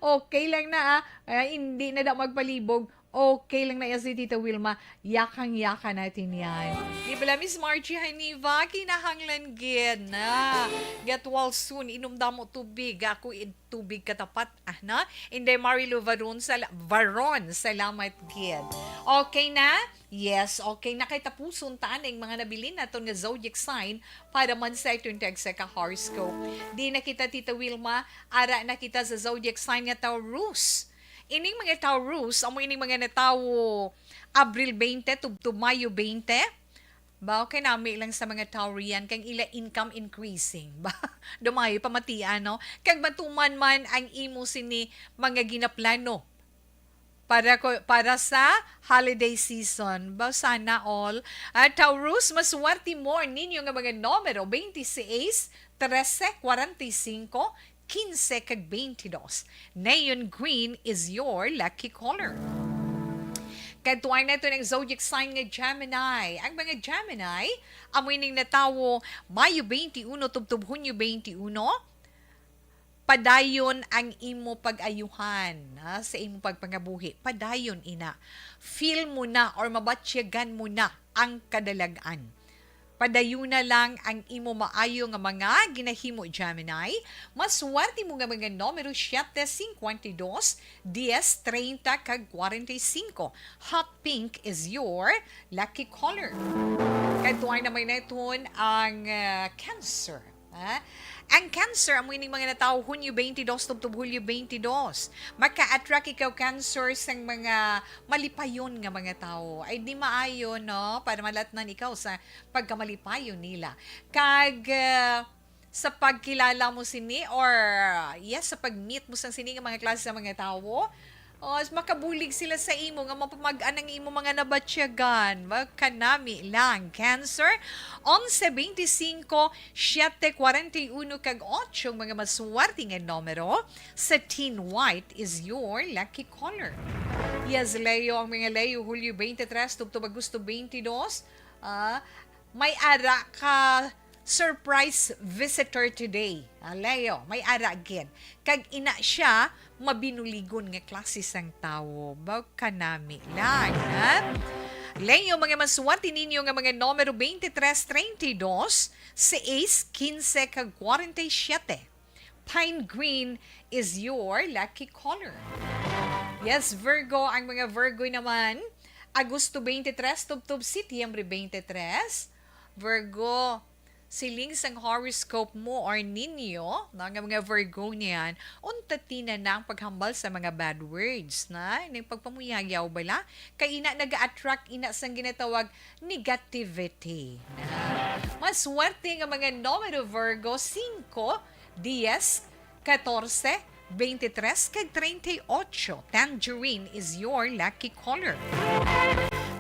Okay lang na hindi na da magpalibog Okay lang na yan si Tita Wilma. Yakang-yaka natin yan. Di pala, Miss Margie Haniva, kinahanglan gid na. Get well soon. Inom damo tubig. Ako tubig katapat. Na? Inday Marilu Varon, salamat gid. Okay na? Yes, okay na. Kay tapuson taning mga nabili na nga zodiac sign para man sa itong sa ka-horoscope. Di na kita, Tita Wilma, ara na kita sa zodiac sign nga Taurus. Ining mga Taurus, amo ining mga natawo Abril 20 to Mayo 20. Ba, okay nami lang sa mga Taurian kang ila income increasing. Ba, dumayo pamatian, no? Kag matuman man ang imo sini mga ginaplano para sa holiday season. Ba, sana all. Taurus, maswerte mo ninyo nga mga numero 26, 13, 45, 15 kag 22. Neon green is your lucky color. Katuan na ito ng zodiac sign nga Gemini. Ang mga Gemini, amoy ning natawo Mayo 21 tubtub Hunyo 21, padayon ang imo pag-ayuhan sa imo pagpangabuhi. Padayon ina. Feel mo na or mabatsyagan mo na ang kadalagan. Padayuna lang ang imo maayo nga mga ginahimo Gemini. Maswerte mo nga mga numero 752, 10, 30 kag 45. Hot pink is your lucky color. Katuan naman na ito ang Cancer. Ang Cancer, ang ining mga natao Hunyo 22 tubtub Hulyo 22. Maka-attract ikaw Cancer sang mga malipayon nga mga tao. Ay di maayo, no? Para malatnan ikaw sa pagkamalipayon nila. Kag sa pagkilala mo sini or yes, sa pag-meet mo sa sini nga mga klase sa mga tao, makabulig sila sa imo nga mapamag-an ang imo mga nabatsyagan. Wag kanami lang. Cancer, 11-25, 7-41 kag 8 mga maswerte nga numero. Satin white is your lucky color. Yes, Leo, ang mga Leo, Hulyo 23, tubtub Agosto 22. May ara ka surprise visitor today. Leo, may ara again. Kag ina siya, mabinuligon nga klase sang tao. Baw kanami lang, ha? Leo, mga maswerte ninyo nga mga numero 23-32, 6, 15 kag 47. Pine green is your lucky color. Yes, Virgo, ang mga Virgo naman, Agosto 23, tubtub Setyembre 23. Virgo, siling sang horoscope mo or ninyo, mga Virgo niyan, untatina na ang paghambal sa mga bad words, na? Yung pagpamuyagyaw bala, kay ina nag-attract ina sang ginatawag negativity. Na? Maswerte nga mga numero Virgo, 5, 10, 14, 23, kag 38. Tangerine is your lucky color.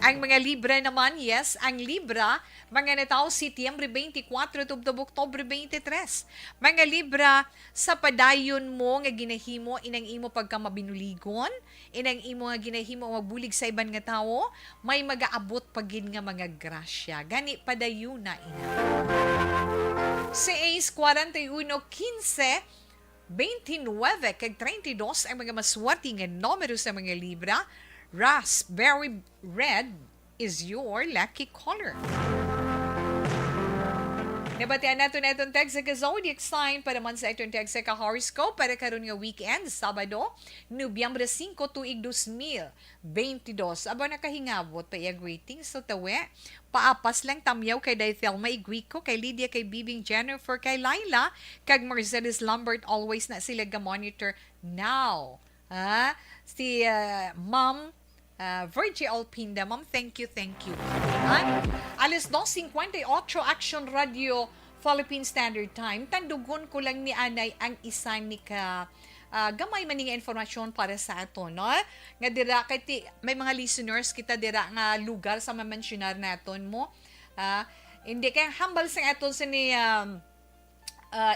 Ang mga Libra naman, yes, ang Libra, mga natao Setyembre 24 tubtub Oktubre 23. Mga Libra, sa padayon mo nga ginahimo inang imo pagkamabinuligon, inang imo nga ginahimo magbulig sa iban nga tao, may magaabot pagin nga mga grasya. Gani padayon na ina. Si Ace 41, 15, 29 kag 32 ang mga maswerte nga numero sa mga Libra. Raspberry red is your lucky color. Nabatian nato na itong text sa zodiac sign para man sa itong text sa horoscope para karon nga weekend, Sabado, Nobyembre 5, tuig 2022. Aba nakahingabot pa iya greetings so tawe. Paapas lang tamyaw kay Thelma Iguico, kay Lydia, kay Bibing Jennifer, kay Laila, kag Mercedes Lambert, always na sila ga-monitor now. Si Ma'am Virgie Alpinda. Ma'am, thank you. Alas 2:58 Action Radio Philippine Standard Time. Tandugon ko lang ni Anay ang isa ni ka gamay man nga informasyon para sa ato, no? Nga dira kay may mga listeners kita dira nga lugar sa ma-mentionar naton mo. Hindi kay hambal sa aton sa ni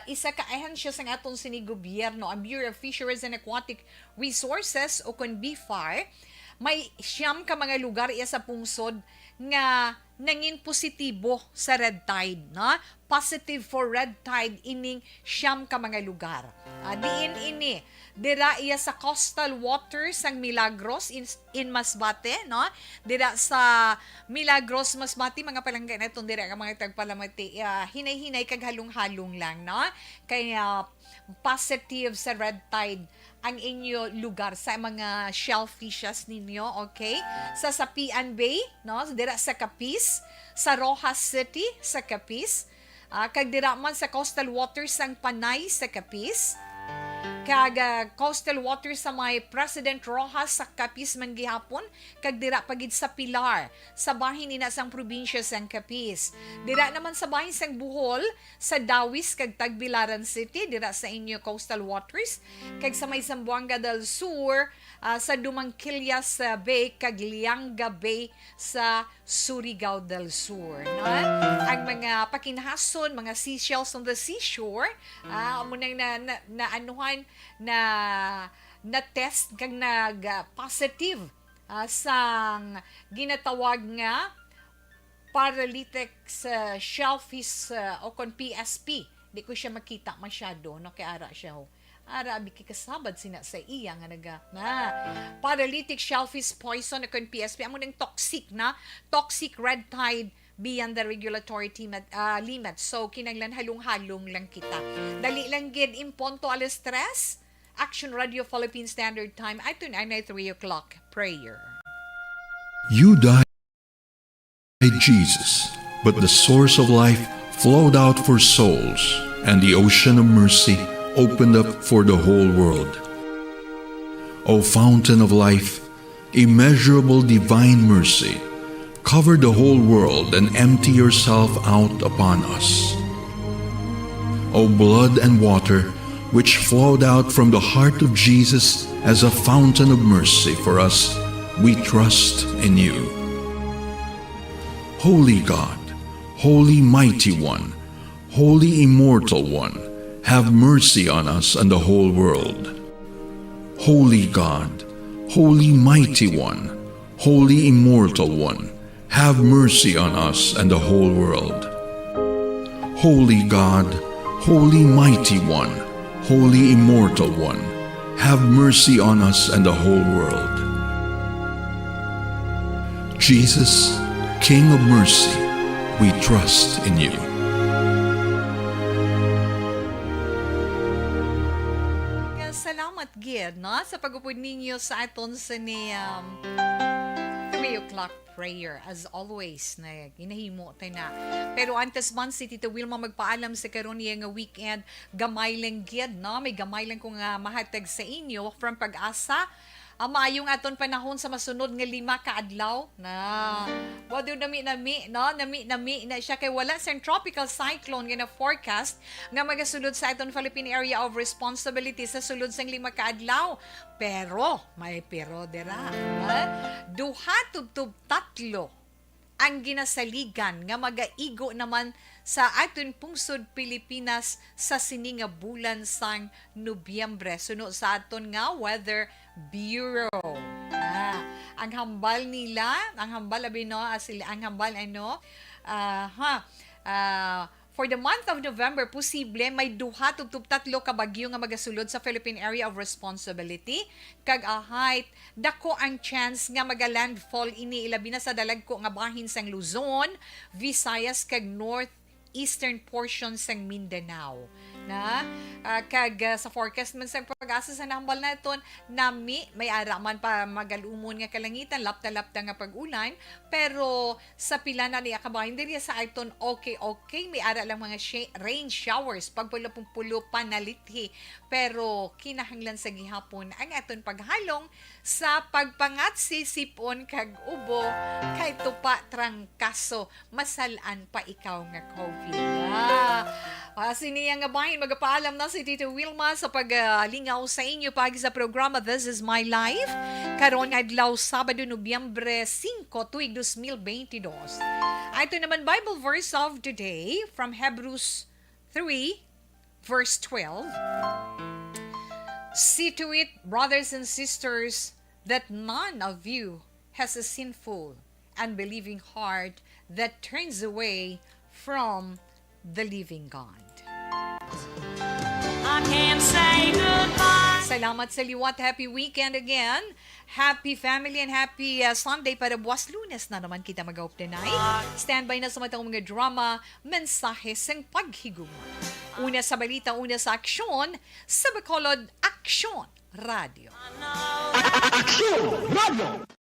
isa ka ahensya sa aton sini gobyerno, ang Bureau of Fisheries and Aquatic Resources o kun BFAR. May siyam ka mga lugar iya sa pungsod nga nangin positibo sa red tide, no? positive for red tide ining siyam ka mga lugar. Diin ini dira iya sa coastal waters ang Milagros in Masbate, no? Dira sa Milagros Masbate mga palangga na itong dira ka mga tagpalamati, hinay-hinay kag halong-halong lang, no? Kaya positive sa red tide ang inyo lugar sa mga shellfishes ninyo, okay? Sa Sapian Bay, no? Dira sa Capiz, sa Rojas City sa Capiz, kag dira man sa coastal waters sang Panay sa Capiz, kag coastal waters sa may President Rojas sa Capiz man gihapon, kag dira pagid sa Pilar sa bahin nina sang probinsya sang Capiz. Dira naman sa bahin sang Bohol sa Dawis kag Tagbilaran City dira sa inyo coastal waters, kag sa may Zamboanga del Sur sa Dumangkilias Bay kag Lianga Bay sa Surigao del Sur, no? Ang mga pakinhason, mga seashells on the seashore, amo nang na anuhan na test kag nag positive sang ginatawag nga paralytic shellfish o kon PSP. Di ko siya makita masyado, no, kay ara siya ho. Ara abi kasabad sina sa iya nga naga paralytic shellfish poison o kon PSP amo nang toxic red tide beyond the regulatory limit. So kinanglan halong-halong lang kita. Dali lang gid imponto alas 3. Action Radio Philippine Standard Time at 3 o'clock prayer. You died, Jesus, but the source of life flowed out for souls, and the ocean of mercy opened up for the whole world. O fountain of life, immeasurable divine mercy, cover the whole world and empty yourself out upon us. O blood and water, which flowed out from the heart of Jesus as a fountain of mercy for us, we trust in you. Holy God, Holy Mighty One, Holy Immortal One, have mercy on us and the whole world. Holy God, Holy Mighty One, Holy Immortal One, have mercy on us and the whole world. Holy God, Holy Mighty One, Holy Immortal One, have mercy on us and the whole world. Jesus, King of mercy, we trust in you. Salamat gid, no, sa pag-upod ninyo sa aton sa ni 3 o'clock prayer. As always, na ginahimo tayo na. Pero antes man si Tita Wilma magpaalam sa karon niya nga weekend, gamay lang gid, no? May gamay lang kong mahatag sa inyo from Pag-asa. Maayong aton panahon sa masunod nga 5 ka adlaw na wado nami na siya kay wala sang tropical cyclone nga na forecast nga magasulod sa aton Philippine Area of Responsibility sa sulod sang 5 ka adlaw. Pero may pero dira. Duha tubtub tatlo ang ginasaligan nga magaigo naman sa aton pungsod Pilipinas sa sini nga bulan sang Nobyembre. Suno sa aton nga Weather Bureau. Ang hambal nila, ang hambal for the month of November, posible may duha tubtub tatlo ka bagyo nga magasulod sa Philippine Area of Responsibility. Kag ahayt, dako ang chance nga magalandfall ini ilabi na sa dalagko nga bahin sang Luzon, Visayas kag northeastern portion sang Mindanao. Kag sa forecast man sa Pag-asa sa nahambal na ito, may araman pa magalumon nga kalangitan, lapta-lapta nga pag-ulan, pero sa pila na niya kabahin diri sa iton, okay, may ara lang mga rain showers, pagpulo-pulo panalithi, pero kinahanglan sa gihapon ang aton paghalong sa pagpangat sisipon kag ubo, kay tupa trangkaso, masalan pa ikaw nga COVID. Siniya nga bahin, magpaalam na si Tito Wilma sa paglingaw sa inyo pagi sa programa This Is My Life. Karon nga adlaw Sabado, Nobyembre 5, tuig 2022. Ito naman Bible verse of today from Hebrews 3, verse 12. See to it, brothers and sisters, that none of you has a sinful, unbelieving heart that turns away from the living God. I can't say goodbye. Salamat sa liwat. Happy weekend again. Happy family and happy Sunday para buwas Lunes na naman kita mag-updanay. Standby na sa matang mga drama, mensahe sang paghigugma. Una sa balita, una sa aksyon, sa Bacolod Aksyon Radio. Aksyon Radio!